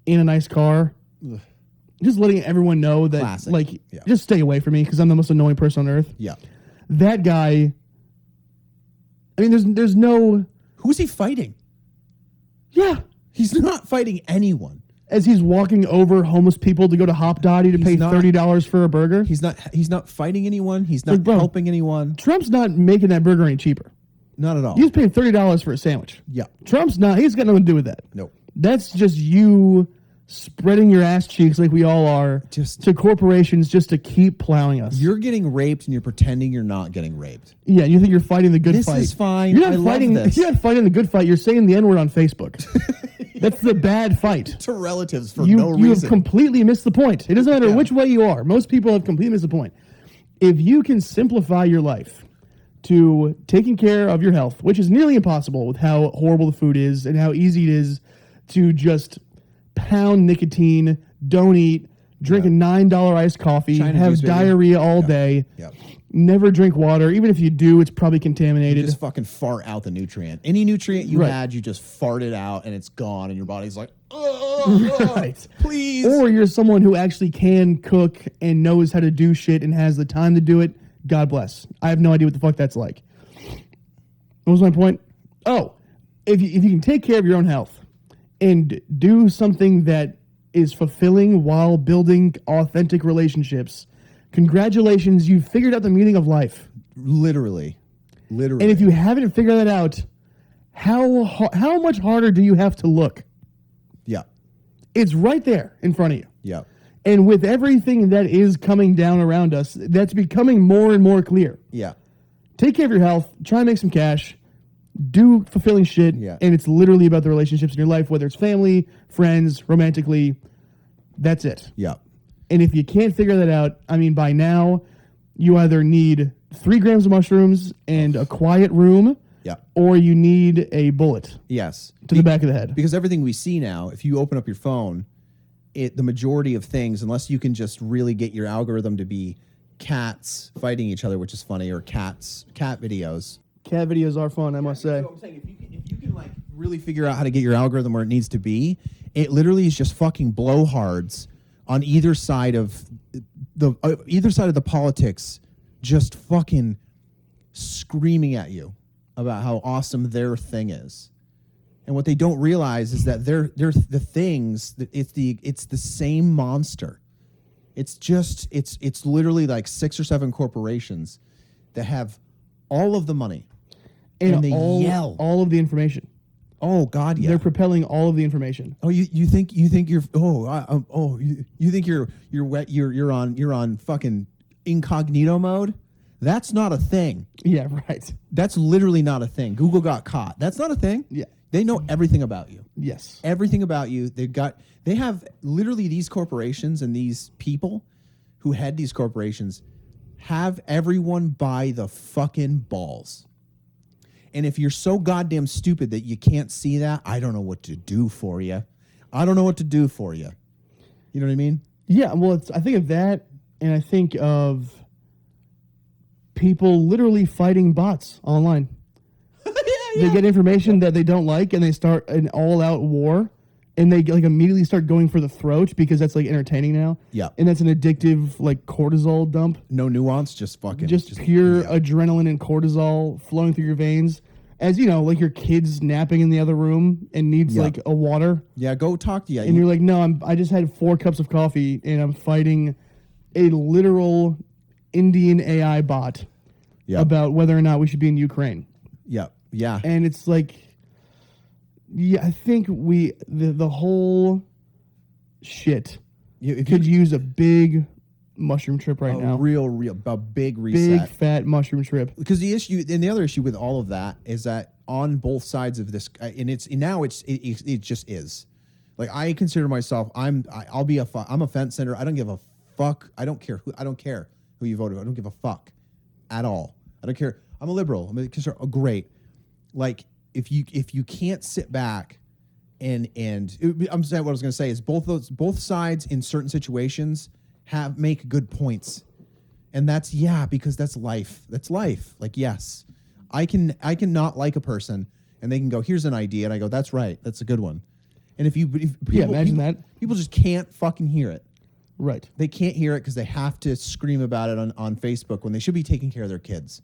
in a nice car. Ugh. Just letting everyone know that, Classic. just stay away from me because I'm the most annoying person on earth. Yeah. That guy, I mean, there's no... Who's he fighting? Yeah. He's not fighting anyone. As he's walking over homeless people to go to Hop Dottie to pay $30 for a burger. He's not fighting anyone. He's not helping anyone. Trump's not making that burger any cheaper. Not at all. He's paying $30 for a sandwich. Yeah. Trump's not. He's got nothing to do with that. Nope. That's just you spreading your ass cheeks like we all are to corporations just to keep plowing us. You're getting raped and you're pretending you're not getting raped. Yeah, you think you're fighting the good fight. This is fine. You're not fighting. You're not fighting the good fight. You're saying the N-word on Facebook. That's the bad fight. To relatives for no reason. You have completely missed the point. It doesn't matter which way you are. Most people have completely missed the point. If you can simplify your life to taking care of your health, which is nearly impossible with how horrible the food is and how easy it is to just pound nicotine, don't eat, drink a $9 iced coffee, have diarrhea all day, never drink water. Even if you do, it's probably contaminated. You just fucking fart out the nutrient. Any nutrient you had, you just fart it out and it's gone and your body's like, right. Please. Or you're someone who actually can cook and knows how to do shit and has the time to do it. God bless. I have no idea what the fuck that's like. What was my point? Oh, if you can take care of your own health and do something that is fulfilling while building authentic relationships, congratulations, you've figured out the meaning of life. Literally. And if you haven't figured that out, how much harder do you have to look? Yeah. It's right there in front of you. Yeah. And with everything that is coming down around us, that's becoming more and more clear. Yeah. Take care of your health. Try and make some cash. Do fulfilling shit. Yeah. And it's literally about the relationships in your life, whether it's family, friends, romantically. That's it. Yeah. And if you can't figure that out, I mean, by now, you either need 3 grams of mushrooms and a quiet room, or you need a bullet. Yes. To the back of the head. Because everything we see now, if you open up your phone, the majority of things, unless you can just really get your algorithm to be cats fighting each other, which is funny, or cat videos. Cat videos are fun, I must say. So I'm saying if you can like really figure out how to get your algorithm where it needs to be, it literally is just fucking blowhards on either side of the politics, just fucking screaming at you about how awesome their thing is. And what they don't realize is that they're the things that it's the same monster. It's literally like 6 or 7 corporations that have all of the money and they yell all of the information. Oh God, yeah. They're propelling all of the information. Oh, you think you're you think you're on fucking incognito mode? That's not a thing. Yeah, right. That's literally not a thing. Google got caught. That's not a thing. Yeah. They know everything about you. Yes. Everything about you. They have literally these corporations and these people who head these corporations have everyone by the fucking balls. And if you're so goddamn stupid that you can't see that, I don't know what to do for you. I don't know what to do for you. You know what I mean? Yeah, well, I think of that, and I think of people literally fighting bots online. They get information that they don't like, and they start an all-out war, and they like immediately start going for the throat because that's like entertaining now. Yeah, and that's an addictive like cortisol dump. No nuance, just fucking, just pure adrenaline and cortisol flowing through your veins. As you know, like your kid's napping in the other room and needs like a water. Yeah, go talk to you. And you're like, no, I just had 4 cups of coffee, and I'm fighting a literal Indian AI bot about whether or not we should be in Ukraine. Yeah. Yeah. And it's like, I think the whole shit could use a big mushroom trip right now. A big reset. Big fat mushroom trip. Because the other issue with all of that is that on both sides of this, and it just is. Like I consider myself, I'm a fence sitter. I don't give a fuck. I don't care. who you voted for. I don't give a fuck at all. I don't care. I'm a liberal. I'm a conservative. Oh, great. Like if you can't sit back and I'm saying what I was going to say is both sides in certain situations make good points. And that's because that's life. That's life. Like, yes, I can not like a person and they can go, here's an idea. And I go, that's right. That's a good one. And if imagine that. People just can't fucking hear it. Right. They can't hear it because they have to scream about it on Facebook when they should be taking care of their kids.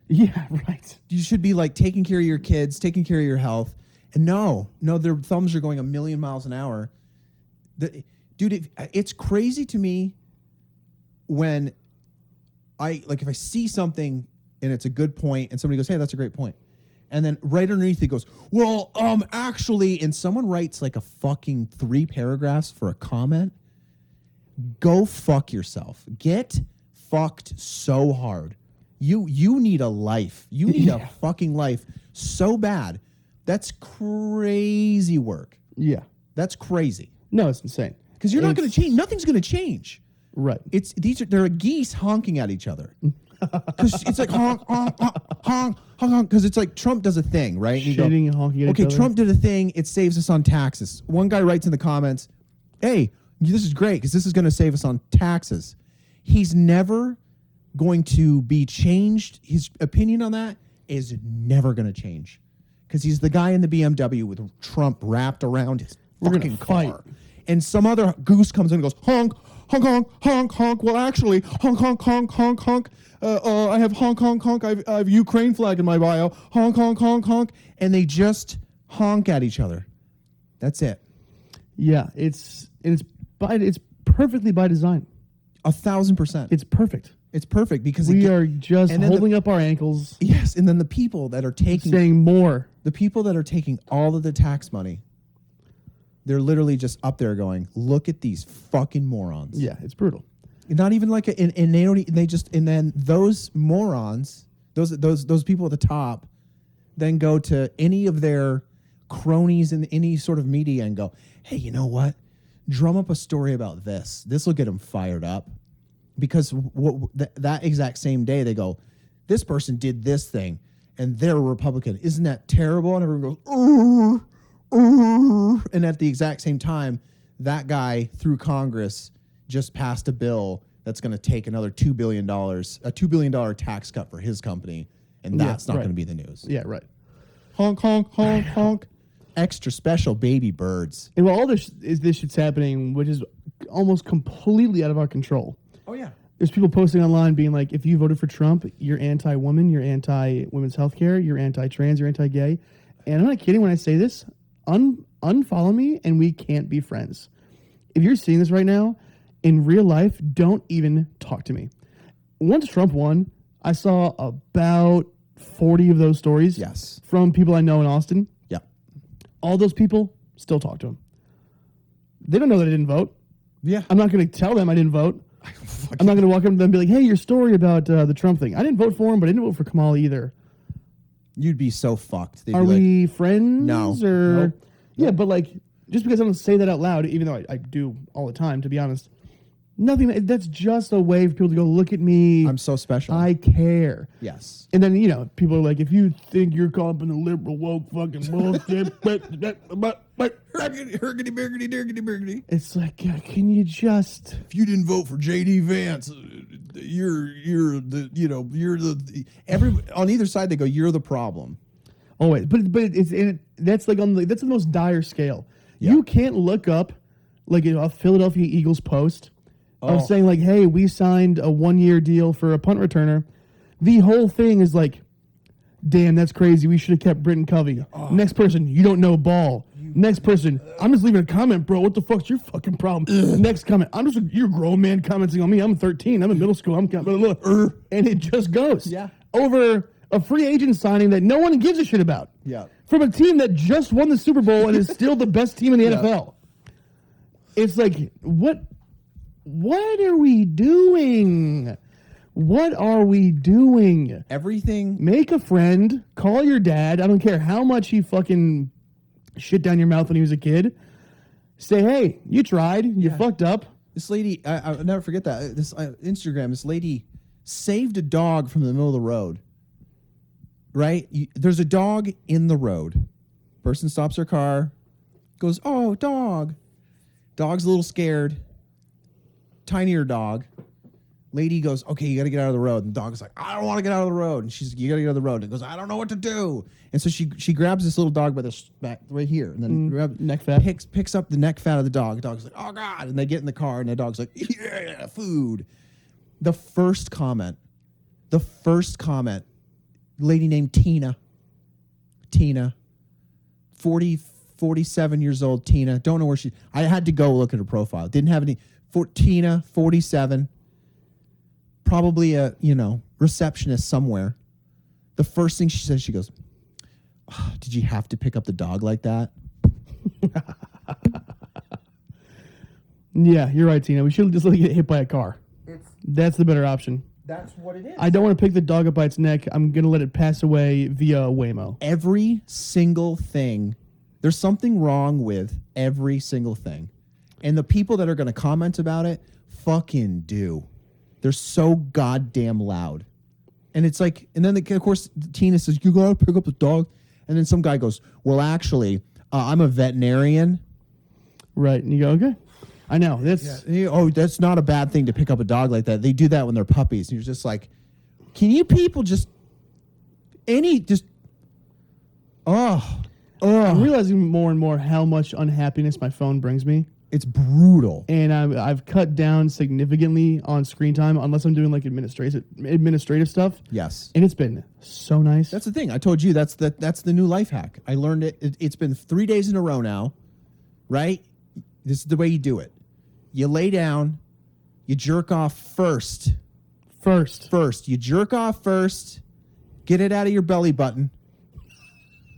Yeah, right. You should be like taking care of your kids, taking care of your health. And no, their thumbs are going a million miles an hour. Dude, it's crazy to me when if I see something and it's a good point and somebody goes, hey, that's a great point. And then right underneath it goes, well, actually, and someone writes like a fucking 3 paragraphs for a comment. Go fuck yourself. Get fucked so hard. You need a life. You need a fucking life so bad. That's crazy work. Yeah. That's crazy. No, it's insane. Because you're not going to change. Nothing's going to change. Right. There are geese honking at each other. Because it's like honk, honk, honk, honk, honk. Because it's like Trump does a thing, right? Shitting and honking at each other. Trump did a thing. It saves us on taxes. One guy writes in the comments, hey, this is great because this is going to save us on taxes. He's never going to be changed. His opinion on that is never going to change because he's the guy in the BMW with Trump wrapped around his fucking car. And some other goose comes in and goes, honk, honk, honk, honk, honk. Well, actually, honk, honk, honk, honk, honk. I have honk, honk, honk. I have Ukraine flag in my bio. Honk, honk, honk, honk. And they just honk at each other. That's it. Yeah, it's perfectly by design. 1,000%. It's perfect. It's perfect because we are just holding up our ankles. Yes, and then the people that are saying more. The people that are taking all of the tax money, they're literally just up there going, "Look at these fucking morons." Yeah, it's brutal. Not even like and they don't. And then those morons, those people at the top, then go to any of their cronies in any sort of media and go, "Hey, you know what? Drum up a story about this. This will get them fired up." Because that exact same day they go, this person did this thing and they're a Republican. Isn't that terrible? And everyone goes, and at the exact same time, that guy through Congress just passed a bill that's going to take another $2 billion, a $2 billion tax cut for his company. And that's not going to be the news. Yeah, right. Honk, honk, honk, honk. Extra special baby birds. And while all this shit's happening, which is almost completely out of our control. Oh, yeah. There's people posting online being like, if you voted for Trump, you're anti-woman, you're anti-women's health care, you're anti-trans, you're anti-gay. And I'm not kidding when I say this. Unfollow me and we can't be friends. If you're seeing this right now, in real life, don't even talk to me. Once Trump won, I saw about 40 of those stories from people I know in Austin. Yeah. All those people still talk to him. They don't know that I didn't vote. Yeah. I'm not going to tell them I didn't vote. I'm not going to walk up to them and be like, hey, your story about the Trump thing. I didn't vote for him, but I didn't vote for Kamala either. You'd be so fucked. Are we friends? No. Or Nope. Yeah, but like, just because I don't say that out loud, even though I do all the time, to be honest, nothing. That's just a way for people to go, look at me. I'm so special. I care. Yes. And then, people are like, if you think you're caught up in the liberal woke fucking bullshit, it's like, can you just... If you didn't vote for J.D. Vance, on either side they go, you're the problem. Always. But that's like that's the most dire scale. Yeah. You can't look up like a Philadelphia Eagles post of saying like, hey, we signed a 1-year deal for a punt returner. The whole thing is like, damn, that's crazy. We should have kept Britton Covey. Next person, you don't know ball. Next person, I'm just leaving a comment, bro. What the fuck's your fucking problem? Next comment, you're a grown man commenting on me. I'm 13. I'm in middle school. And it just goes. Yeah. Over a free agent signing that no one gives a shit about. Yeah. From a team that just won the Super Bowl and is still the best team in the NFL. It's like, what are we doing? What are we doing? Everything. Make a friend. Call your dad. I don't care how much he fucking shit down your mouth when he was a kid. Say, hey, you tried. You fucked up. This lady, I'll never forget that. This Instagram, this lady saved a dog from the middle of the road. Right? There's a dog in the road. Person stops her car, goes, "Oh, dog." Dog's a little scared. Tinier dog. Lady goes, "Okay, you got to get out of the road." And the dog's like, "I don't want to get out of the road." And she's like, "You got to get out of the road." And goes, "I don't know what to do." And so she grabs this little dog by the back right here, and then neck fat. picks up the neck fat of the dog. The dog's like, "Oh God!" And they get in the car, and the dog's like, "Yeah, food." The first comment, lady named Tina, 47 years old, Tina. Don't know where I had to go look at her profile. Didn't have any. Tina, 47. Probably a, receptionist somewhere. The first thing she says, she goes, "Oh, did you have to pick up the dog like that?" Yeah, you're right, Tina. We should just let it get hit by a car. That's the better option. That's what it is. I don't want to pick the dog up by its neck. I'm going to let it pass away via Waymo. Every single thing, there's something wrong with every single thing. And the people that are going to comment about it fucking do. They're so goddamn loud. And it's like, and then of course, Tina says, "You got to pick up the dog." And then some guy goes, "Well, actually, I'm a veterinarian." Right. And you go, okay. I know. That's Oh, that's not a bad thing to pick up a dog like that. They do that when they're puppies. And you're just like, can you people I'm realizing more and more how much unhappiness my phone brings me. It's brutal. And I've cut down significantly on screen time unless I'm doing like administrative stuff. Yes. And it's been so nice. That's the thing. I told you that's the new life hack. I learned it. It's been 3 days in a row now, right? This is the way you do it. You lay down, you jerk off first. First. You jerk off first, get it out of your belly button.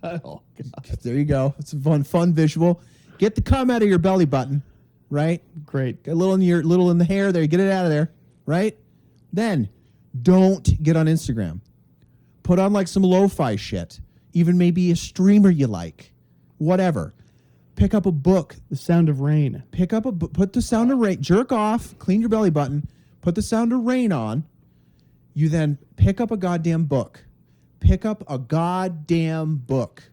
Oh, God. There you go. It's a fun visual. Get the cum out of your belly button, right? Great. Get a little in the hair there. Get it out of there, right? Then don't get on Instagram. Put on like some lo-fi shit. Even maybe a streamer you like. Whatever. Pick up a book. The sound of rain. Put the sound of rain. Jerk off. Clean your belly button. Put the sound of rain on. You then pick up a goddamn book. Pick up a goddamn book.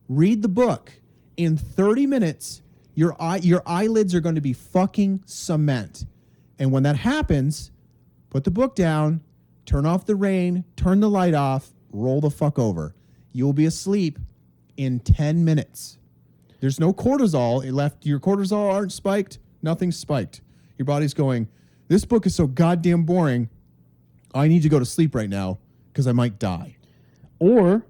Read the book. In 30 minutes, your eyelids are going to be fucking cement. And when that happens, put the book down, turn off the rain, turn the light off, roll the fuck over. You will be asleep in 10 minutes. There's no cortisol. Your cortisol aren't spiked. Nothing's spiked. Your body's going, "This book is so goddamn boring. I need to go to sleep right now because I might die." Or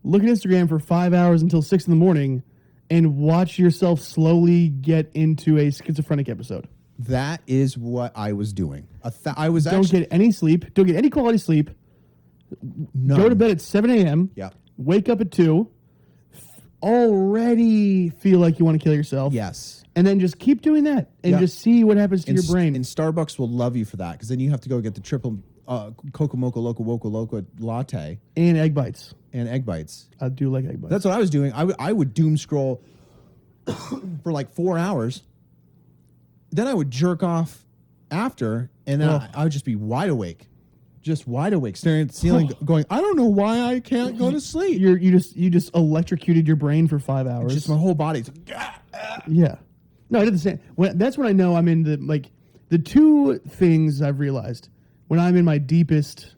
look at Instagram for 5 hours until 6 in the morning and watch yourself slowly get into a schizophrenic episode. That is what I was doing. Don't get any sleep. Don't get any quality sleep. None. Go to bed at 7 a.m. Yeah. Wake up at 2. Already feel like you want to kill yourself. Yes. And then just keep doing that and just see what happens to your brain. And Starbucks will love you for that because then you have to go get the triple Coco Mocha Loco Woco Loco latte. And egg bites. I do like egg bites. That's what I was doing. I would doom scroll for like 4 hours. Then I would jerk off after, and then I would just be wide awake. Just wide awake, staring at the ceiling, going, "I don't know why I can't go to sleep." You just electrocuted your brain for 5 hours. Just my whole body. Yeah. No, I did the same. That's when I know I'm in the two things I've realized when I'm in my deepest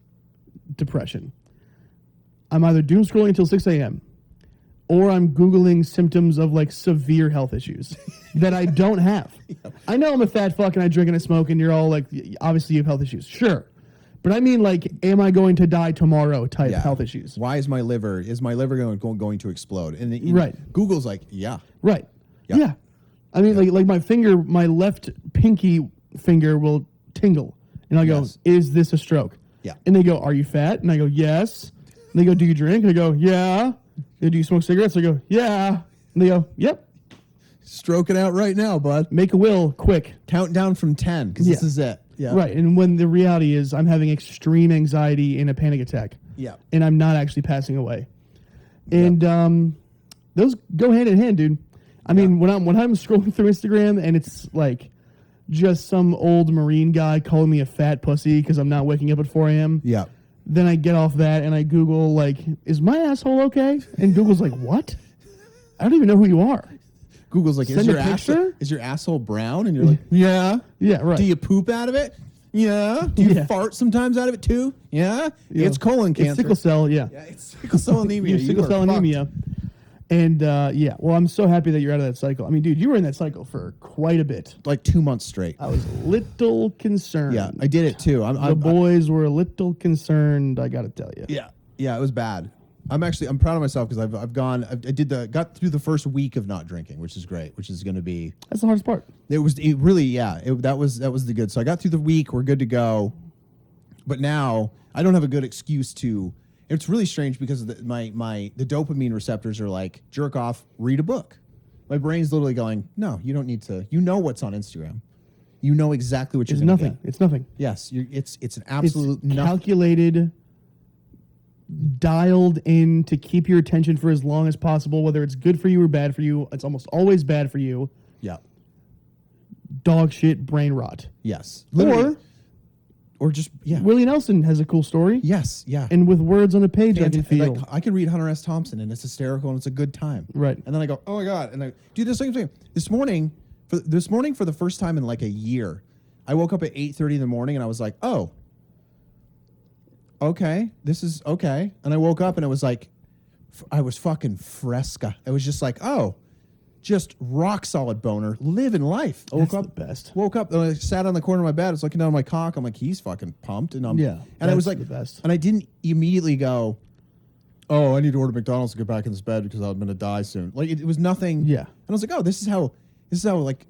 depression. I'm either doom scrolling until 6 a.m. or I'm Googling symptoms of like severe health issues that I don't have. I know I'm a fat fuck and I drink and I smoke and you're all like, obviously you have health issues. Sure. But I mean, like, am I going to die tomorrow type health issues? Why is my liver going to explode? And right. Google's like, yeah. Right. Yeah. I mean, like my left pinky finger will tingle. And I go, "Is this a stroke?" Yeah. And they go, "Are you fat?" And I go, "Yes." And they go, "Do you drink?" And I go, "Yeah." They go, "Do you smoke cigarettes?" I go, "Yeah." And they go, "Yep." Stroke it out right now, bud. Make a will, quick. Count down from 10, because this is it. Yeah. Right. And when the reality is I'm having extreme anxiety and a panic attack. Yeah. And I'm not actually passing away. And those go hand in hand, dude. I mean, when I'm scrolling through Instagram and it's like just some old Marine guy calling me a fat pussy because I'm not waking up at 4 a.m. Yeah. Then I get off that and I Google, like, is my asshole okay? And Google's like, what? I don't even know who you are. Google's like, Send a picture? is your asshole brown? And you're like, yeah. Yeah, right. Do you poop out of it? Yeah. Do you fart sometimes out of it too? Yeah. Yeah. It's colon cancer. It's sickle cell, yeah. Yeah, it's sickle cell anemia. You sickle cell anemia. And yeah, well, I'm so happy that you're out of that cycle. I mean, dude, you were in that cycle for quite a bit. Like 2 months straight. I was a little concerned. Yeah, I did it too. The boys were a little concerned, I got to tell you. Yeah. Yeah, it was bad. I'm proud of myself because got through the first week of not drinking, which is great, which is going to be. That's the hardest part. That was the good. So I got through the week. We're good to go. But now I don't have a good excuse to. It's really strange because the dopamine receptors are like, jerk off, read a book. My brain's literally going, no, you don't need to. You know what's on Instagram. You know exactly what you're going to get. It's nothing. Yes, it's an absolute calculated, dialed in to keep your attention for as long as possible, whether it's good for you or bad for you. It's almost always bad for you. Yeah. Dog shit, brain rot. Yes. Literally. Or just, yeah. Willie Nelson has a cool story. Yes, yeah. And with words on a page, I can feel. Like, I can read Hunter S. Thompson, and it's hysterical, and it's a good time. Right. And then I go, oh my God. And I do the same thing. This morning, for the first time in like a year, I woke up at 8:30 in the morning, and I was like, oh, okay, this is okay. And I woke up, and it was like, I was fucking fresca. It was just like, oh, just rock solid boner, living life. I That's the best. Woke up and I sat on the corner of my bed. I was looking down at my cock. I'm like, he's fucking pumped, and and I was like, the best. And I didn't immediately go, oh, I need to order McDonald's to get back in this bed because I'm gonna die soon. Like it was nothing. Yeah. And I was like, oh, this is how like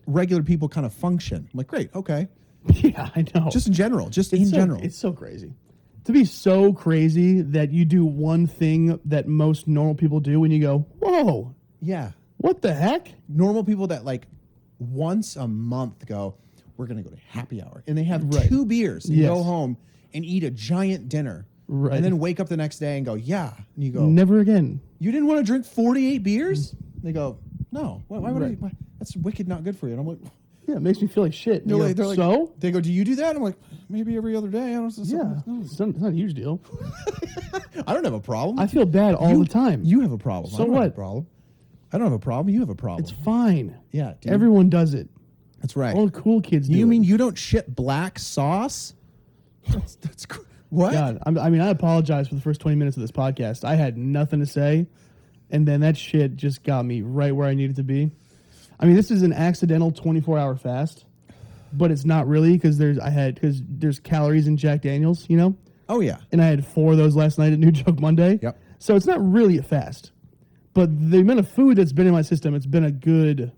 regular people kind of function. I'm like, great, okay. Yeah, I know. Just in general, in general. It's so crazy. To be so crazy that you do one thing that most normal people do and you go, whoa. Yeah. What the heck? Normal people that like once a month go, we're going to go to happy hour. And they have 2 beers and go home and eat a giant dinner. Right. And then wake up the next day and go, yeah. And you go, never again. You didn't want to drink 48 beers? They go, no. Why would I? That's wicked not good for you. And I'm like, yeah, it makes me feel like shit. They're like, so? They go, do you do that? I'm like, maybe every other day. I don't know. It's not a huge deal. I don't have a problem. I feel bad all the time. You have a problem. So I don't what? Have a problem. I don't have a problem. You have a problem. It's fine. Yeah. Everyone does it. That's right. All the cool kids do You mean it. you don't shit black sauce? That's what? God, I apologize for the first 20 minutes of this podcast. I had nothing to say, and then that shit just got me right where I needed to be. I mean, this is an accidental 24-hour fast, but it's not really because there's calories in Jack Daniels, you know? Oh, yeah. And I had 4 of those last night at New Joke Monday. Yep. So it's not really a fast. But the amount of food that's been in my system, it's been a good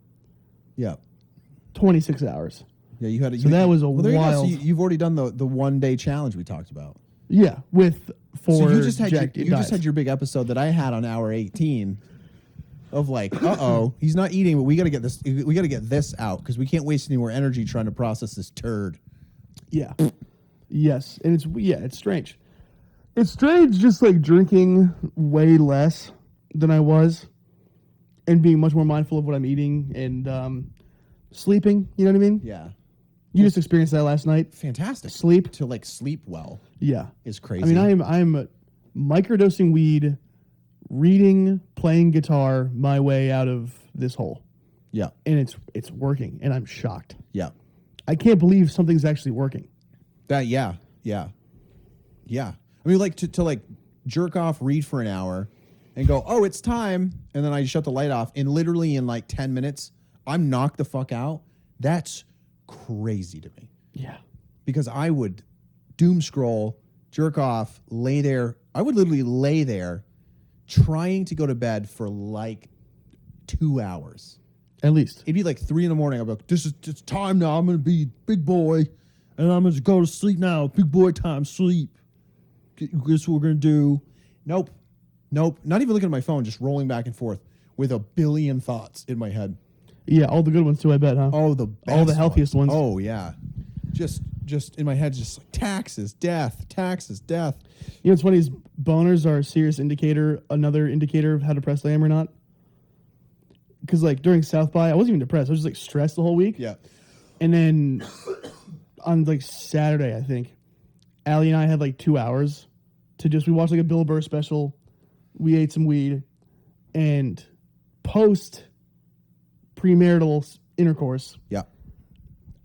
26 hours. Yeah, you had a, so that was a wild. So you've already done the 1 day challenge we talked about. Yeah, with 4 So you just had Jack just had your big episode that I had on hour 18 of like, he's not eating, but we got to get this. We got to get this out because we can't waste any more energy trying to process this turd. Yeah. Yes, and it's strange. It's strange just like drinking way less than I was and being much more mindful of what I'm eating and sleeping, you know what I mean? Yeah. You just experienced that last night? Fantastic. Sleep? To like sleep well. Yeah. Is crazy. I mean, I'm microdosing weed, reading, playing guitar my way out of this hole. Yeah. And it's working and I'm shocked. Yeah. I can't believe something's actually working. Yeah. I mean, like to like jerk off, read for an hour, and go, oh, it's time, and then I shut the light off, and literally in like 10 minutes, I'm knocked the fuck out. That's crazy to me. Yeah. Because I would doom scroll, jerk off, lay there. I would literally lay there trying to go to bed for like 2 hours. At least. It'd be like 3 in the morning. I'd be like, it's time now. I'm going to be big boy, and I'm going to go to sleep now. Big boy time, sleep. Guess what we're going to do? Nope. Not even looking at my phone, just rolling back and forth with a billion thoughts in my head. Yeah, all the good ones too, I bet, huh? Oh, the best all the healthiest ones. Oh, yeah. Just in my head, just like taxes, death. You know what's funny is boners are a serious indicator, another indicator of how depressed I am or not. because like during South by, I wasn't even depressed. I was just like stressed the whole week. Yeah. And then on like Saturday, I think, Allie and I had like 2 hours to we watched like a Bill Burr special. We ate some weed, and post premarital intercourse, Yeah.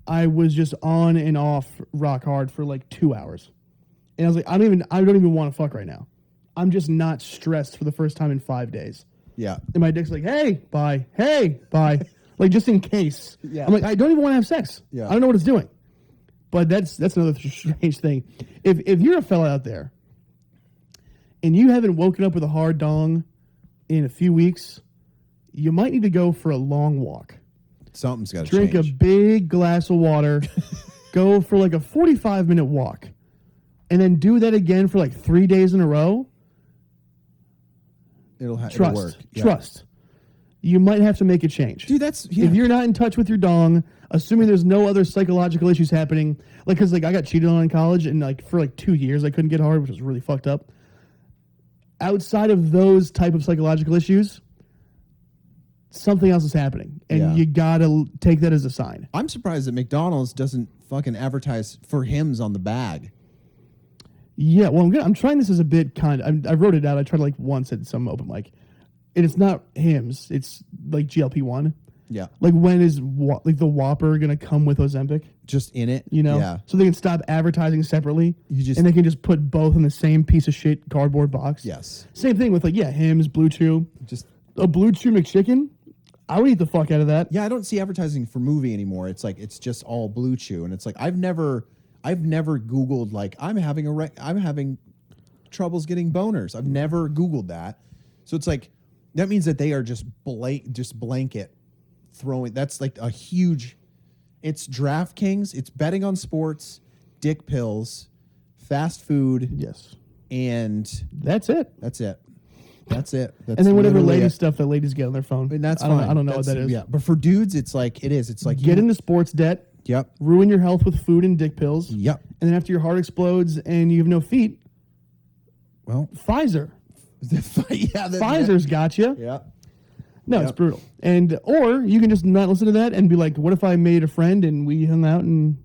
I was just on and off rock hard for like 2 hours. And I was like, I don't even want to fuck right now. I'm just not stressed for the first time in 5 days. Yeah. And my dick's like, hey, bye. Like, just in case. Yeah. I'm like, I don't even want to have sex. Yeah. I don't know what it's doing. But that's another strange thing. If you're a fella out there and you haven't woken up with a hard dong in a few weeks, you might need to go for a long walk. Something's got to Drink change. a big glass of water. Go for like a 45-minute walk. And then do that again for like 3 days in a row. It'll work. Yeah. Trust. You might have to make a change. Dude, that's... Yeah. If you're not in touch with your dong, assuming there's no other psychological issues happening, like, because like I got cheated on in college, and like for like 2 years I couldn't get hard, which was really fucked up. Outside of those type of psychological issues, something else is happening, and you gotta take that as a sign. I'm surprised that McDonald's doesn't fucking advertise for Hims on the bag. Yeah, well, I'm trying this as a bit kind. I wrote it out. I tried like once at some open mic, and it's not Hims. It's like GLP-1. Yeah. Like, when is like the Whopper gonna come with Ozempic? Just in it. You know, Yeah. so they can stop advertising separately. And they can just put both in the same piece of shit cardboard box. Yes. Same thing with like Hims, Blue Chew. Just a Blue Chew McChicken. I would eat the fuck out of that. Yeah, I don't see advertising for movie anymore. It's like it's just all Blue Chew, and it's like I've never Googled like I'm having troubles getting boners. I've never Googled that, so it's like that means that they are just blanket throwing. That's like a huge. It's DraftKings. It's betting on sports, dick pills, fast food. Yes, and that's it. That's it. That's and then whatever literally lady stuff that ladies get on their phone. And that's I fine. I don't know what that is. Yeah, but for dudes, it's like It's like get into sports debt. Yep. Ruin your health with food and dick pills. Yep. And then after your heart explodes and you have no feet, well, Pfizer. Pfizer's got you. Yeah. No, it's brutal. And or you can just not listen to that and be like, what if I made a friend and we hung out and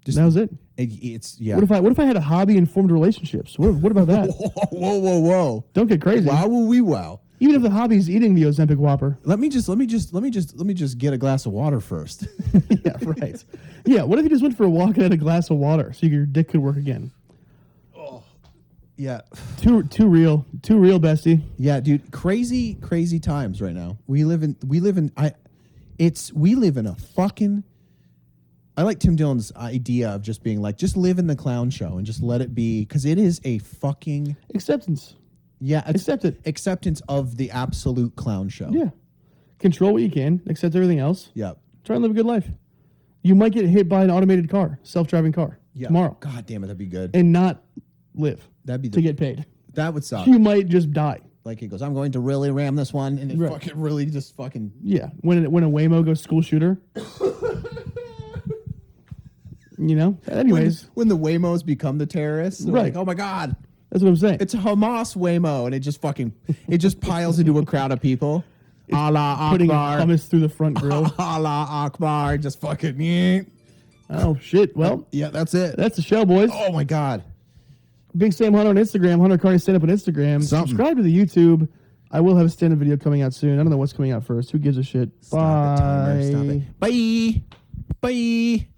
that was it? It's What if I had a hobby and formed relationships? What about that? Whoa! Don't get crazy. Wow, will we wow? Even if the hobby's eating the Ozempic Whopper. Let me just get a glass of water first. Yeah, right. Yeah, what if you just went for a walk and had a glass of water so your dick could work again? Oh, yeah. Too real, bestie. Yeah, dude. Crazy times right now. We live in a fucking. I like Tim Dillon's idea of just being like, just live in the clown show and just let it be, because it is a fucking acceptance. Yeah, accept it. Acceptance of the absolute clown show. Yeah, control what you can, accept everything else. Yeah, try and live a good life. You might get hit by an automated car, self-driving car tomorrow. God damn it, that'd be good. And not live. That'd be to get paid. That would suck. You might just die. Like it goes, I'm going to really ram this one, and it fucking really just fucking when a Waymo goes school shooter. You know. Anyways, when the Waymos become the terrorists, like, oh my god, that's what I'm saying. It's a Hamas Waymo, and it just piles into a crowd of people. Allah Akbar, putting hummus through the front grill. Allah Akbar, just fucking. Oh shit! Well, yeah, that's it. That's the show, boys. Oh my god. Big Sam Hunter on Instagram. Hunter Carney stand up on Instagram. Subscribe to the YouTube. I will have a stand up video coming out soon. I don't know what's coming out first. Who gives a shit? Stop it, timer. Stop it. Bye. Bye.